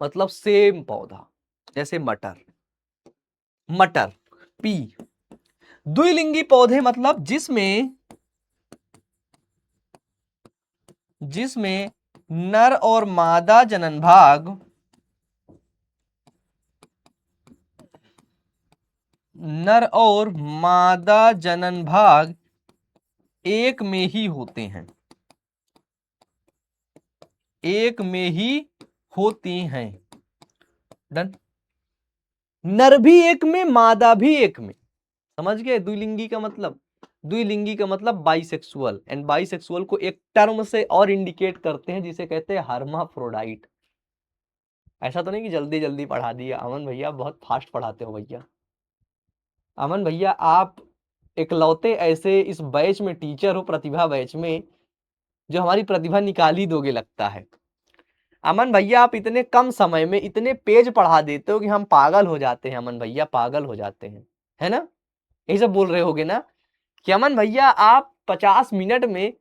मतलब सेम पौधा, जैसे मटर, मटर पी, द्विलिंगी पौधे मतलब जिसमें, जिसमें नर और मादा जनन भाग, नर और मादा जनन भाग एक में ही होते हैं, एक में ही होती हैं, डन। नर भी एक में, मादा भी एक में, समझ गए द्विलिंगी का मतलब। द्विलिंगी का मतलब बाइसेक्सुअल, एंड बाइसेक्सुअल को एक टर्म से और इंडिकेट करते हैं जिसे कहते हैं हर्माफ्रोडाइट। ऐसा तो नहीं कि जल्दी जल्दी पढ़ा दिया, अमन भैया बहुत फास्ट पढ़ाते हो भैया। अमन भैया आप इकलौते ऐसे इस बैच में टीचर हो, प्रतिभा बैच में, जो हमारी प्रतिभा निकाल ही दोगे लगता है। अमन भैया आप इतने कम समय में इतने पेज पढ़ा देते हो कि हम पागल हो जाते हैं। अमन भैया पागल हो जाते हैं, है ना? यही सब बोल रहे होगे ना कि अमन भैया आप 50 मिनट में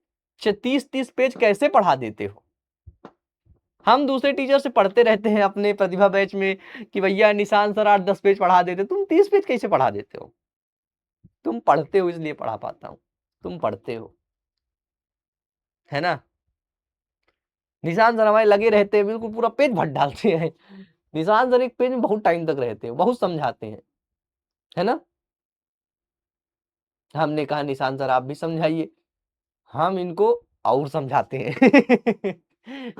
30-30 पेज कैसे पढ़ा देते हो? हम दूसरे टीचर से पढ़ते रहते हैं अपने प्रतिभा बैच में कि भैया निशान सर 8-10 पेज पढ़ा देते, तुम 30 पेज कैसे पढ़ा देते हो? तुम पढ़ते हो इसलिए पढ़ा पाता हूं, तुम पढ़ते हो, है ना? निशान सर हमारे लगे रहते हैं, बिल्कुल पूरा पेज भर डालते हैं। निशान सर एक पेज में बहुत टाइम तक रहते हैं, बहुत समझाते हैं, है ना? हमने कहा निशान सर आप भी समझाइए, हम इनको और समझाते हैं।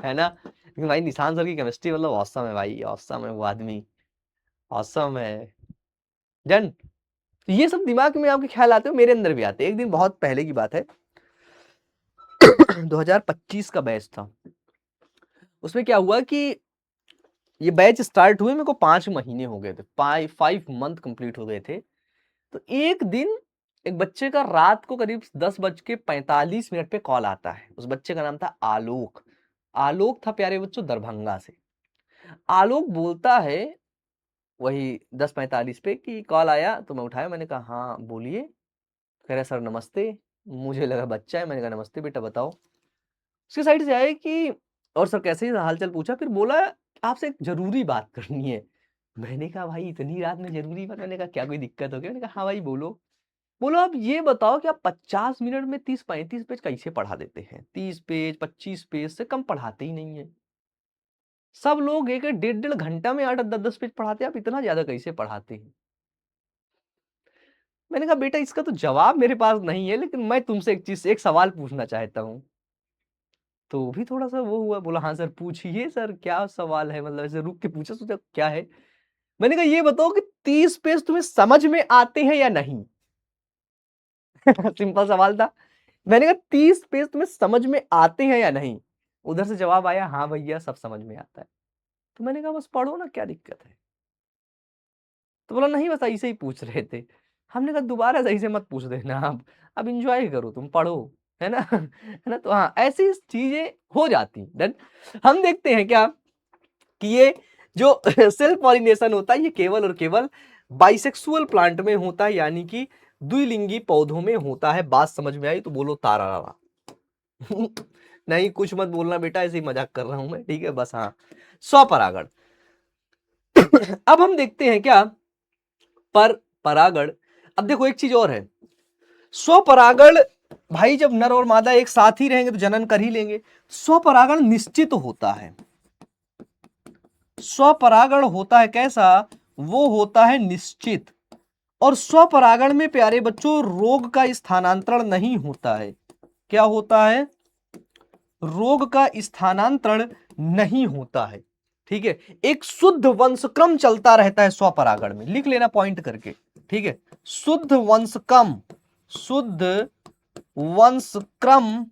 है ना? लेकिन भाई निशान सर की केमिस्ट्री मतलब औसम है भाई, औसम है वो आदमी, औसम है जन। तो ये सब दिमाग में आपके ख्याल आते हो, मेरे अंदर भी आते हैं। एक दिन बहुत पहले की बात है, 2025 का बैच था। उसमें क्या हुआ कि ये बैच स्टार्ट हुए मेरे को 5 महीने हो गए थे, 5 मंथ कंप्लीट हो गए थे। तो एक दिन एक बच्चे का रात को करीब 10:45 पे कॉल आता है। उस बच्चे का नाम था आलोक। आलोक था प्यारे बच्चों दरभंगा से। आलोक बोलता है वही 10:45 पे कि कॉल आया, तो मैं उठाया, मैंने कहा हाँ बोलिए। कह रहे सर नमस्ते। मुझे लगा बच्चा है, मैंने कहा नमस्ते बेटा बताओ। उसके साइड से आए कि और सर कैसे हैं, हालचाल पूछा, फिर बोला आपसे एक जरूरी बात करनी है। मैंने कहा भाई इतनी रात में जरूरी बात? मैंने कहा क्या कोई दिक्कत हो गया? मैंने कहा हाँ भाई बोलो। बोलो आप ये बताओ कि आप 50 मिनट में 30-35 पेज कैसे पढ़ा देते हैं? 30 पेज 25 पेज से कम पढ़ाते ही नहीं है। सब लोग एक एक डेढ़ डेढ़ घंटा में 8-10 पेज पढ़ाते हैं, आप इतना ज्यादा कैसे पढ़ाते हैं? मैंने कहा बेटा इसका तो जवाब मेरे पास नहीं है, लेकिन मैं तुमसे एक सवाल पूछना चाहता हूँ। तो वो भी थोड़ा सा वो हुआ, बोला हाँ सर पूछिए सर क्या सवाल है, मतलब ऐसे रुक के पूछा, सोचा क्या है। मैंने कहा ये बताओ कि 30 पेज तुम्हें समझ में आते हैं या नहीं? सिंपल सवाल था। मैंने कहा 30 पेज तुम्हें समझ में आते हैं या नहीं? उधर से जवाब आया हाँ भैया सब समझ में आता है। तो मैंने कहा बस पढ़ो ना, क्या दिक्कत है? तो बोला नहीं बस ऐसे ही पूछ रहे थे। हमने कहा दोबारा सही से मत पूछ देना, आप अब इंजॉय करो, तुम पढ़ो, है ना? है ना? तो हाँ ऐसी चीजें हो जाती। देन हम देखते हैं क्या कि ये जो सेल्फ पॉलिनेशन होता है ये केवल और केवल बाइसेक्सुअल प्लांट में होता है, यानी कि द्विलिंगी पौधों में होता है। बात समझ में आई तो बोलो तारा। नहीं कुछ मत बोलना बेटा, ऐसे ही मजाक कर रहा हूं मैं, ठीक है बस। हाँ स्वपरागण। अब हम देखते हैं क्या पर परागण। अब देखो एक चीज और है, स्वपरागण भाई जब नर और मादा एक साथ ही रहेंगे तो जनन कर ही लेंगे। स्वपरागण निश्चित होता है। स्वपरागण होता है कैसा? वो होता है निश्चित। और स्वपरागण में प्यारे बच्चों रोग का स्थानांतरण नहीं होता है। क्या होता है? रोग का स्थानांतरण नहीं होता है। ठीक है, एक शुद्ध वंशक्रम चलता रहता है स्वपरागण में, लिख लेना पॉइंट करके। ठीक है, शुद्ध वंशक्रम, शुद्ध वंशक्रम,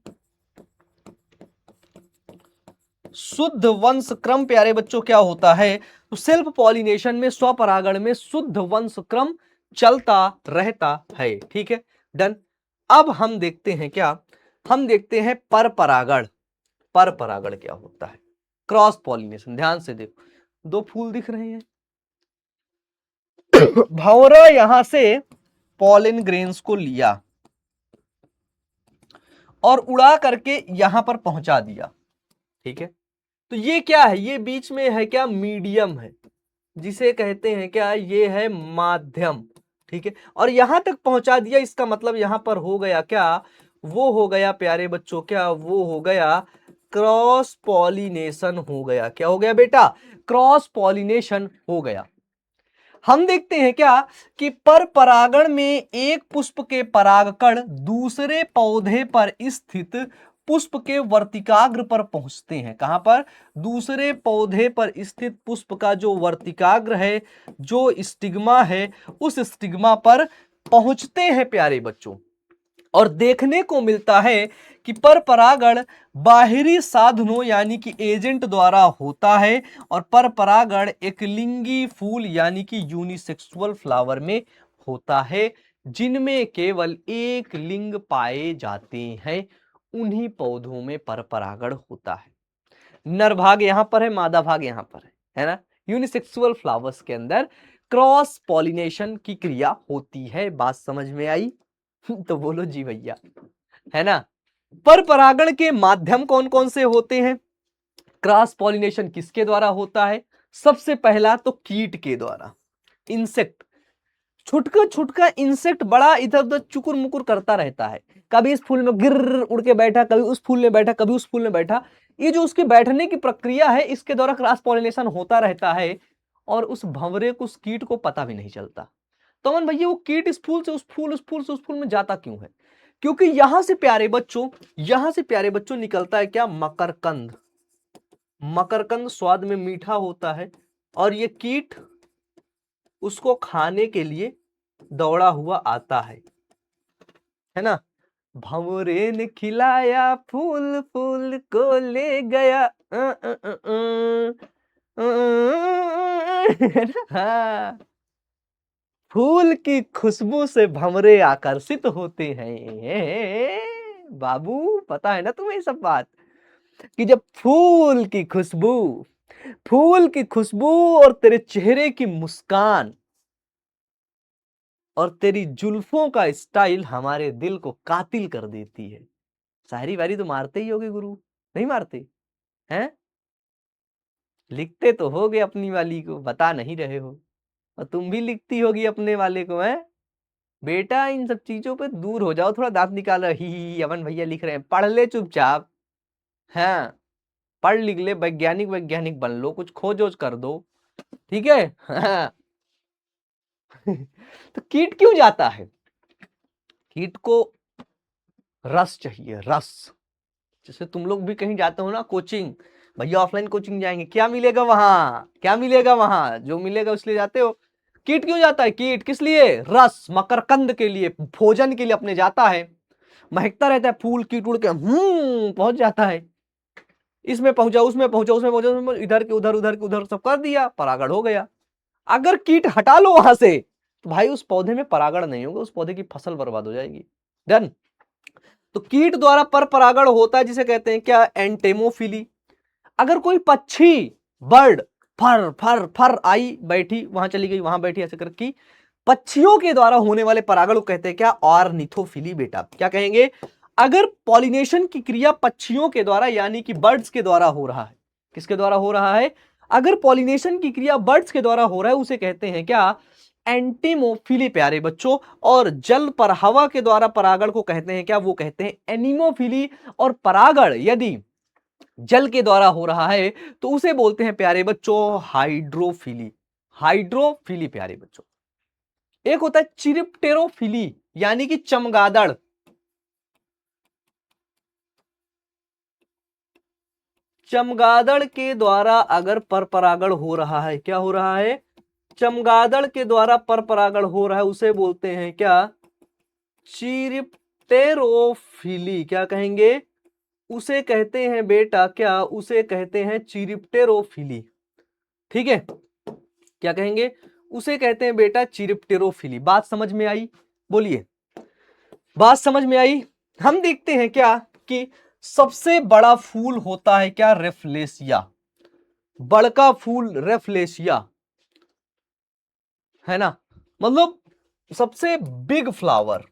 शुद्ध वंशक्रम प्यारे बच्चों क्या होता है? तो सेल्फ पॉलिनेशन में स्वपरागण में शुद्ध वंशक्रम चलता रहता है। ठीक है डन। अब हम देखते हैं क्या, हम देखते हैं पर परागण। पर परागण क्या होता है? Cross pollination. ध्यान से देखो, दो फूल दिख रहे हैं, भंवरा यहां से पॉलिन ग्रेन्स को लिया और उड़ा करके यहां पर पहुंचा दिया। ठीक है, तो ये क्या है? ये बीच में है क्या? मीडियम है, जिसे कहते हैं क्या? ये है माध्यम। ठीक है, और यहां तक पहुंचा दिया, इसका मतलब यहां पर हो गया क्या? वो हो गया प्यारे बच्चों क्या? वो हो गया क्रॉस पॉलिनेशन हो गया। क्या हो गया बेटा? क्रॉस पॉलिनेशन हो गया। हम देखते हैं क्या कि पर परागण में एक पुष्प के परागकण दूसरे पौधे पर स्थित पुष्प के वर्तिकाग्र पर पहुंचते हैं। कहां पर? दूसरे पौधे पर स्थित पुष्प का जो वर्तिकाग्र है, जो स्टिग्मा है, उस स्टिग्मा पर पहुंचते हैं प्यारे बच्चों। और देखने को मिलता है कि पर परागण बाहरी साधनों यानी कि एजेंट द्वारा होता है, और पर परागण एक लिंगी फूल यानी कि यूनिसेक्सुअल फ्लावर में होता है, जिनमें केवल एक लिंग पाए जाते हैं, उन्हीं पौधों में पर परागण होता है। नर भाग यहां पर है, मादा भाग यहां पर है ना। यूनिसेक्सुअल फ्लावर्स के अंदर क्रॉस पॉलिनेशन की क्रिया होती है। बात समझ में आई? तो बोलो जी भैया, है ना। पर परागण के माध्यम कौन कौन से होते हैं? क्रॉस पॉलिनेशन किसके द्वारा होता है? सबसे पहला तो कीट के द्वारा, इंसेक्ट। छुटका छुटका इंसेक्ट बड़ा इधर उधर चुकुर मुकुर करता रहता है, कभी इस फूल में गिर उड़ के बैठा, कभी उस फूल में बैठा, कभी उस फूल में बैठा। ये जो उसके बैठने की प्रक्रिया है, इसके द्वारा क्रॉस पॉलिनेशन होता रहता है और उस भंवरे को, उस कीट को पता भी नहीं चलता। तो अमन भैया वो कीट इस फूल से उस फूल, उस फूल से उस फूल में जाता क्यों है? क्योंकि यहां से प्यारे बच्चों, यहां से प्यारे बच्चों निकलता है क्या? मकरकंद। मकरकंद स्वाद में मीठा होता है और ये कीट उसको खाने के लिए दौड़ा हुआ आता है ना। भंवरे ने खिलाया फूल, फूल को ले गया हाँ। फूल की खुशबू से भंवरे आकर्षित होते हैं। बाबू पता है ना तुम्हें ये सब बात, कि जब फूल की खुशबू, फूल की खुशबू और तेरे चेहरे की मुस्कान और तेरी जुल्फों का स्टाइल हमारे दिल को कातिल कर देती है। शायरी वारी तो मारते ही होगे गुरु, नहीं मारते हैं? लिखते तो होगे अपनी वाली को, बता नहीं रहे हो। और तुम भी लिखती होगी अपने वाले को, है बेटा। इन सब चीजों पे दूर हो जाओ, थोड़ा दांत निकालो। ही अमन भैया लिख रहे हैं, पढ़ ले चुपचाप। हाँ, पढ़ लिख ले, वैज्ञानिक वैज्ञानिक बन लो, कुछ खोज ओज कर दो, ठीक है। हाँ। तो कीट क्यों जाता है? कीट को रस चाहिए, रस। जैसे तुम लोग भी कहीं जाते हो ना कोचिंग, भैया ऑफलाइन कोचिंग जाएंगे, क्या मिलेगा वहां? क्या मिलेगा वहां? जो मिलेगा उसलिए जाते हो। कीट क्यों जाता है? कीट किस लिए? रस, मकरकंद के लिए, भोजन के लिए अपने जाता है। महकता रहता है फूल, कीट उड़ के पहुंच जाता है। इसमें पहुंचा, उसमें पहुंचा, उसमें पहुंचा, इधर के उधर, उधर के उधर, सब कर दिया, परागण हो गया। अगर कीट हटा लो वहां से तो भाई उस पौधे में परागण नहीं होगा, उस पौधे की फसल बर्बाद हो जाएगी। डन। तो कीट द्वारा पर परागण होता है, जिसे कहते हैं क्या? एंटेमोफिली। अगर कोई पक्षी, बर्ड, फर फर फर आई बैठी, वहां चली गई, वहां बैठी, ऐसे करके पक्षियों के द्वारा होने वाले परागण को कहते हैं क्या? ऑर्निथोफिली। बेटा क्या कहेंगे? अगर पॉलिनेशन की क्रिया पक्षियों के द्वारा यानी कि बर्ड्स के द्वारा हो रहा है, किसके द्वारा हो रहा है? अगर पॉलिनेशन की क्रिया बर्ड्स के द्वारा हो रहा है, उसे कहते हैं क्या? एंटीमोफिली प्यारे बच्चों। और जल पर हवा के द्वारा परागण को कहते हैं क्या? वो कहते हैं एनिमोफिली। और परागण यदि जल के द्वारा हो रहा है तो उसे बोलते हैं प्यारे बच्चों हाइड्रोफिली। हाइड्रोफिली प्यारे बच्चों। एक होता है चिरिप्टेरोफिली यानी कि चमगादड़। चमगादड़ के द्वारा अगर परपरागण हो रहा है, क्या हो रहा है? चमगादड़ के द्वारा परपरागण हो रहा है, उसे बोलते हैं क्या? चिरिप्टेरोफिली। क्या कहेंगे? उसे कहते हैं बेटा क्या? उसे कहते हैं चिरिप्टेरोफिली। ठीक है, क्या कहेंगे? उसे कहते हैं बेटा चिरिप्टेरोफिली। बात समझ में आई? बोलिए, बात समझ में आई? हम देखते हैं क्या कि सबसे बड़ा फूल होता है क्या? रेफ्लेसिया। बड़का फूल रेफ्लेसिया, है ना। मतलब सबसे बिग फ्लावर,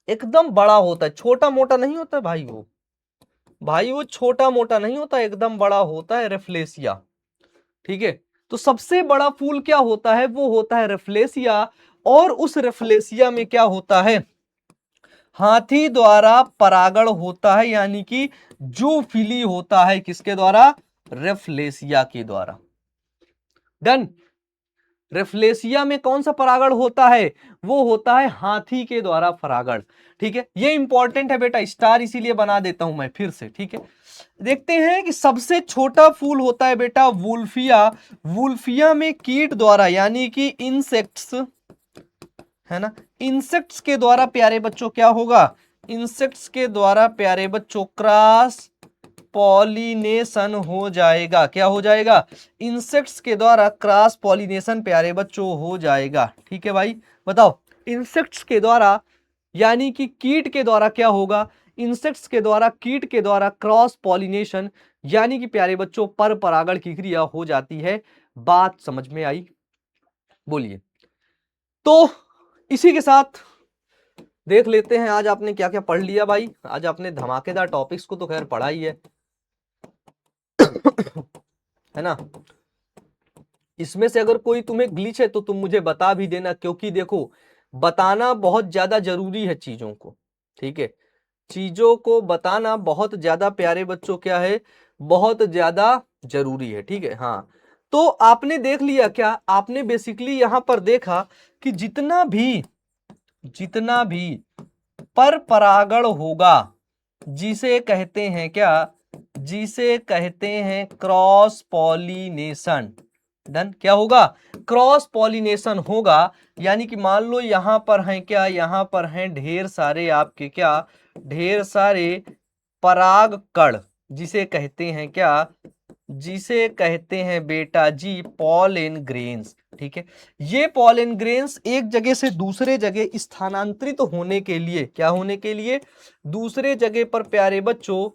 एकदम बड़ा होता है, छोटा मोटा नहीं होता भाई वो। भाई वो छोटा मोटा नहीं होता, एकदम बड़ा होता है रेफ्लेसिया। ठीक है, तो सबसे बड़ा फूल क्या होता है? वो होता है रेफ्लेसिया। और उस रेफ्लेसिया में क्या होता है? हाथी द्वारा परागण होता है, यानी कि जूफिली होता है। किसके द्वारा? रेफ्लेसिया के द्वारा। डन। रेफ्लेसिया में कौन सा परागण होता है? वो होता है हाथी के द्वारा परागण। ठीक है, ये इंपॉर्टेंट है बेटा, स्टार इसीलिए बना देता हूं मैं फिर से। ठीक है, देखते हैं कि सबसे छोटा फूल होता है बेटा वुल्फिया। वुल्फिया में कीट द्वारा यानी कि इंसेक्ट्स, है ना, इंसेक्ट्स के द्वारा प्यारे बच्चों क्या होगा? इंसेक्ट्स के द्वारा प्यारे बच्चों क्रॉस पॉलिनेशन हो जाएगा। क्या हो जाएगा? इंसेक्ट्स के द्वारा क्रॉस पॉलिनेशन प्यारे बच्चों हो जाएगा। ठीक है भाई, बताओ इंसेक्ट्स के द्वारा यानी कि कीट के द्वारा क्या होगा, इंसेक्ट्स के द्वारा, कीट के द्वारा क्रॉस पॉलिनेशन, यानी कि प्यारे बच्चों पर परागण की क्रिया हो जाती है। बात समझ में आई? बोलिए। तो इसी के साथ देख लेते हैं आज आपने क्या क्या पढ़ लिया भाई। आज आपने धमाकेदार टॉपिक्स को तो खैर पढ़ा ही है ना। इसमें से अगर कोई तुम्हें ग्लिच है तो तुम मुझे बता भी देना, क्योंकि देखो बताना बहुत ज्यादा जरूरी है चीजों को, ठीक है। चीजों को बताना बहुत ज्यादा प्यारे बच्चों क्या है, बहुत ज्यादा जरूरी है, ठीक है। हाँ, तो आपने देख लिया क्या, आपने बेसिकली यहां पर देखा कि जितना भी पर परागण होगा जिसे कहते हैं क्या, जिसे कहते हैं क्रॉस पॉलिनेशन। डन, क्या होगा, क्रॉस पॉलिनेशन होगा। यानी कि मान लो यहां पर हैं क्या, यहां पर हैं ढेर सारे आपके क्या, ढेर सारे पराग कण, जिसे कहते हैं क्या, जिसे कहते हैं बेटा जी पॉलन ग्रेन्स, ठीक है। ये पॉलन ग्रेन्स एक जगह से दूसरे जगह स्थानांतरित होने के लिए, क्या होने के लिए, दूसरे जगह पर प्यारे बच्चों,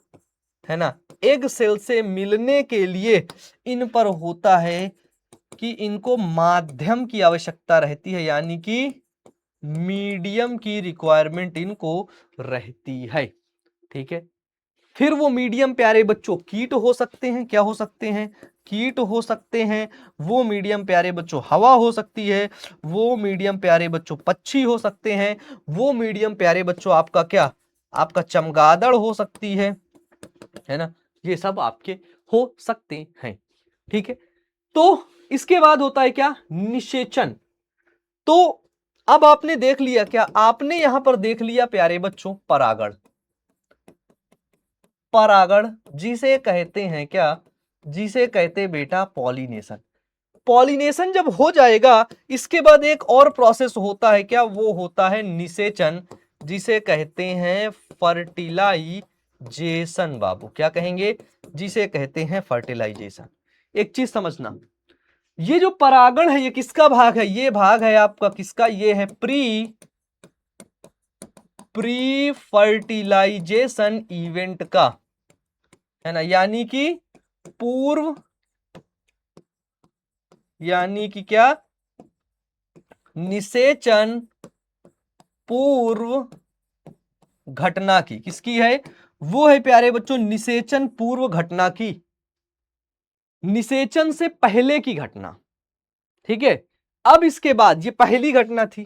है ना, एग सेल से मिलने के लिए इन पर होता है कि इनको माध्यम की आवश्यकता रहती है, यानी कि मीडियम की रिक्वायरमेंट इनको रहती है, ठीक है। फिर वो मीडियम प्यारे बच्चों कीट हो सकते हैं, क्या हो सकते हैं, कीट हो सकते हैं। वो मीडियम प्यारे बच्चों हवा हो सकती है, वो मीडियम प्यारे बच्चों पक्षी हो सकते हैं, वो मीडियम प्यारे बच्चों आपका क्या, आपका चमगादड़ हो सकती है ना। ये सब आपके हो सकते हैं, ठीक है। तो इसके बाद होता है क्या, निषेचन। तो अब आपने देख लिया क्या, आपने यहां पर देख लिया प्यारे बच्चों परागण, परागण जिसे कहते हैं क्या, जिसे कहते बेटा पॉलिनेशन। पॉलिनेशन जब हो जाएगा इसके बाद एक और प्रोसेस होता है क्या, वो होता है निषेचन, जिसे कहते हैं फर्टिलाइजेशन। बाबू क्या कहेंगे, जिसे कहते हैं फर्टिलाइजेशन। एक चीज समझना, ये जो परागण है ये किसका भाग है, ये भाग है आपका किसका, ये है प्री फर्टिलाइजेशन इवेंट का, है ना। यानी कि पूर्व, यानी कि क्या, निषेचन पूर्व घटना की, किसकी है, वो है प्यारे बच्चों निषेचन पूर्व घटना की, निषेचन से पहले की घटना, ठीक है। अब इसके बाद ये पहली घटना थी,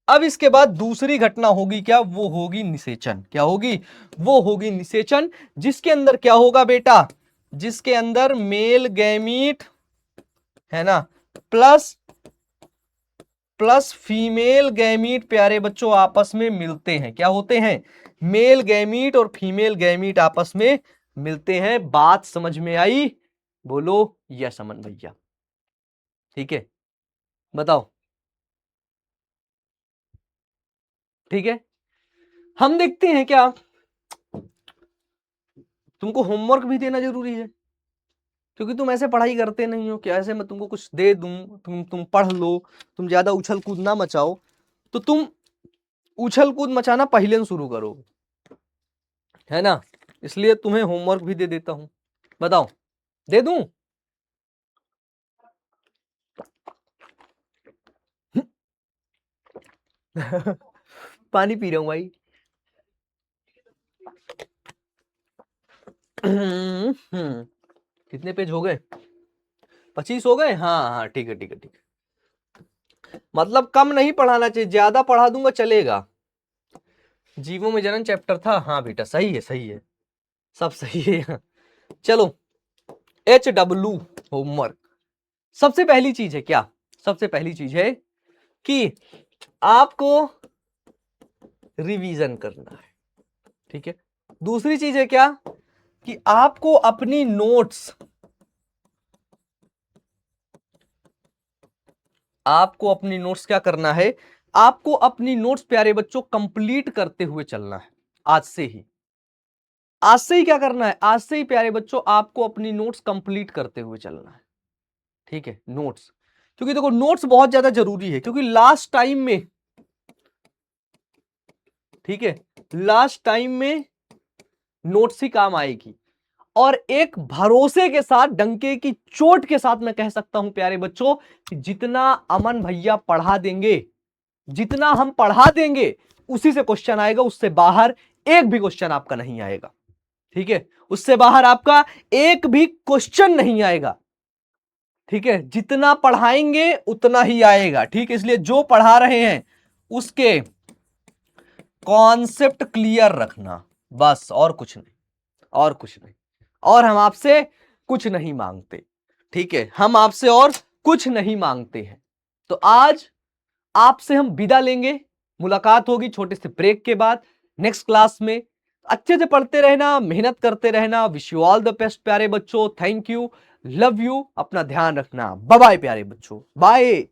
अब इसके बाद दूसरी घटना होगी क्या, वो होगी निषेचन, क्या होगी, वो होगी निषेचन, जिसके अंदर क्या होगा बेटा, जिसके अंदर मेल गैमीट, है ना, प्लस फीमेल गैमीट प्यारे बच्चों आपस में मिलते हैं, क्या होते हैं, मेल गैमीट और फीमेल गैमीट आपस में मिलते हैं। बात समझ में आई? बोलो यस अमन भैया, ठीक है, बताओ, ठीक है। हम देखते हैं क्या, तुमको होमवर्क भी देना जरूरी है, क्योंकि तुम ऐसे पढ़ाई करते नहीं हो कि ऐसे मैं तुमको कुछ दे दूं, तुम पढ़ लो, तुम ज्यादा उछल कूद ना मचाओ। तो तुम उछल कूद मचाना पहले शुरू करो, है ना। इसलिए तुम्हें होमवर्क भी दे देता हूं, बताओ दे दूं? पानी पी रहा हूं भाई। कितने पेज हो गए, 25 हो गए, हाँ हाँ ठीक है ठीक है ठीक है। मतलब कम नहीं पढ़ाना चाहिए, ज्यादा पढ़ा दूंगा चलेगा। जीवों में जनन चैप्टर था, हाँ बेटा सही है सही है, सब सही है। चलो HW होमवर्क, सबसे पहली चीज है क्या, सबसे पहली चीज है कि आपको रिवीजन करना है, ठीक है। दूसरी चीज है क्या, कि आपको अपनी नोट्स, आपको अपनी नोट्स क्या करना है, आपको अपनी नोट्स प्यारे बच्चों कंप्लीट करते हुए चलना है। आज से ही, आज से ही क्या करना है, आज से ही प्यारे बच्चों आपको अपनी नोट्स कंप्लीट करते हुए चलना है, ठीक है। नोट्स, क्योंकि देखो नोट्स बहुत ज्यादा जरूरी है, क्योंकि लास्ट टाइम में ठीक है, लास्ट टाइम में नोट्स ही काम आएगी। और एक भरोसे के साथ, डंके की चोट के साथ मैं कह सकता हूं प्यारे बच्चों कि जितना अमन भैया पढ़ा देंगे, जितना हम पढ़ा देंगे उसी से क्वेश्चन आएगा, उससे बाहर एक भी क्वेश्चन आपका नहीं आएगा। ठीक है, उससे बाहर आपका एक भी क्वेश्चन नहीं आएगा। ठीक है, जितना पढ़ाएंगे उतना ही आएगा। ठीक है, इसलिए जो पढ़ा रहे हैं उसके कॉन्सेप्ट क्लियर रखना, बस, और कुछ नहीं, और कुछ नहीं। और हम आपसे कुछ नहीं मांगते। ठीक है, हम आपसे और कुछ नहीं मांगते हैं। तो आज आपसे हम विदा लेंगे, मुलाकात होगी छोटे से ब्रेक के बाद नेक्स्ट क्लास में। अच्छे से पढ़ते रहना, मेहनत करते रहना। Wish you all the best प्यारे बच्चों। थैंक यू, लव यू, अपना ध्यान रखना। बाय बाय प्यारे बच्चों, बाय।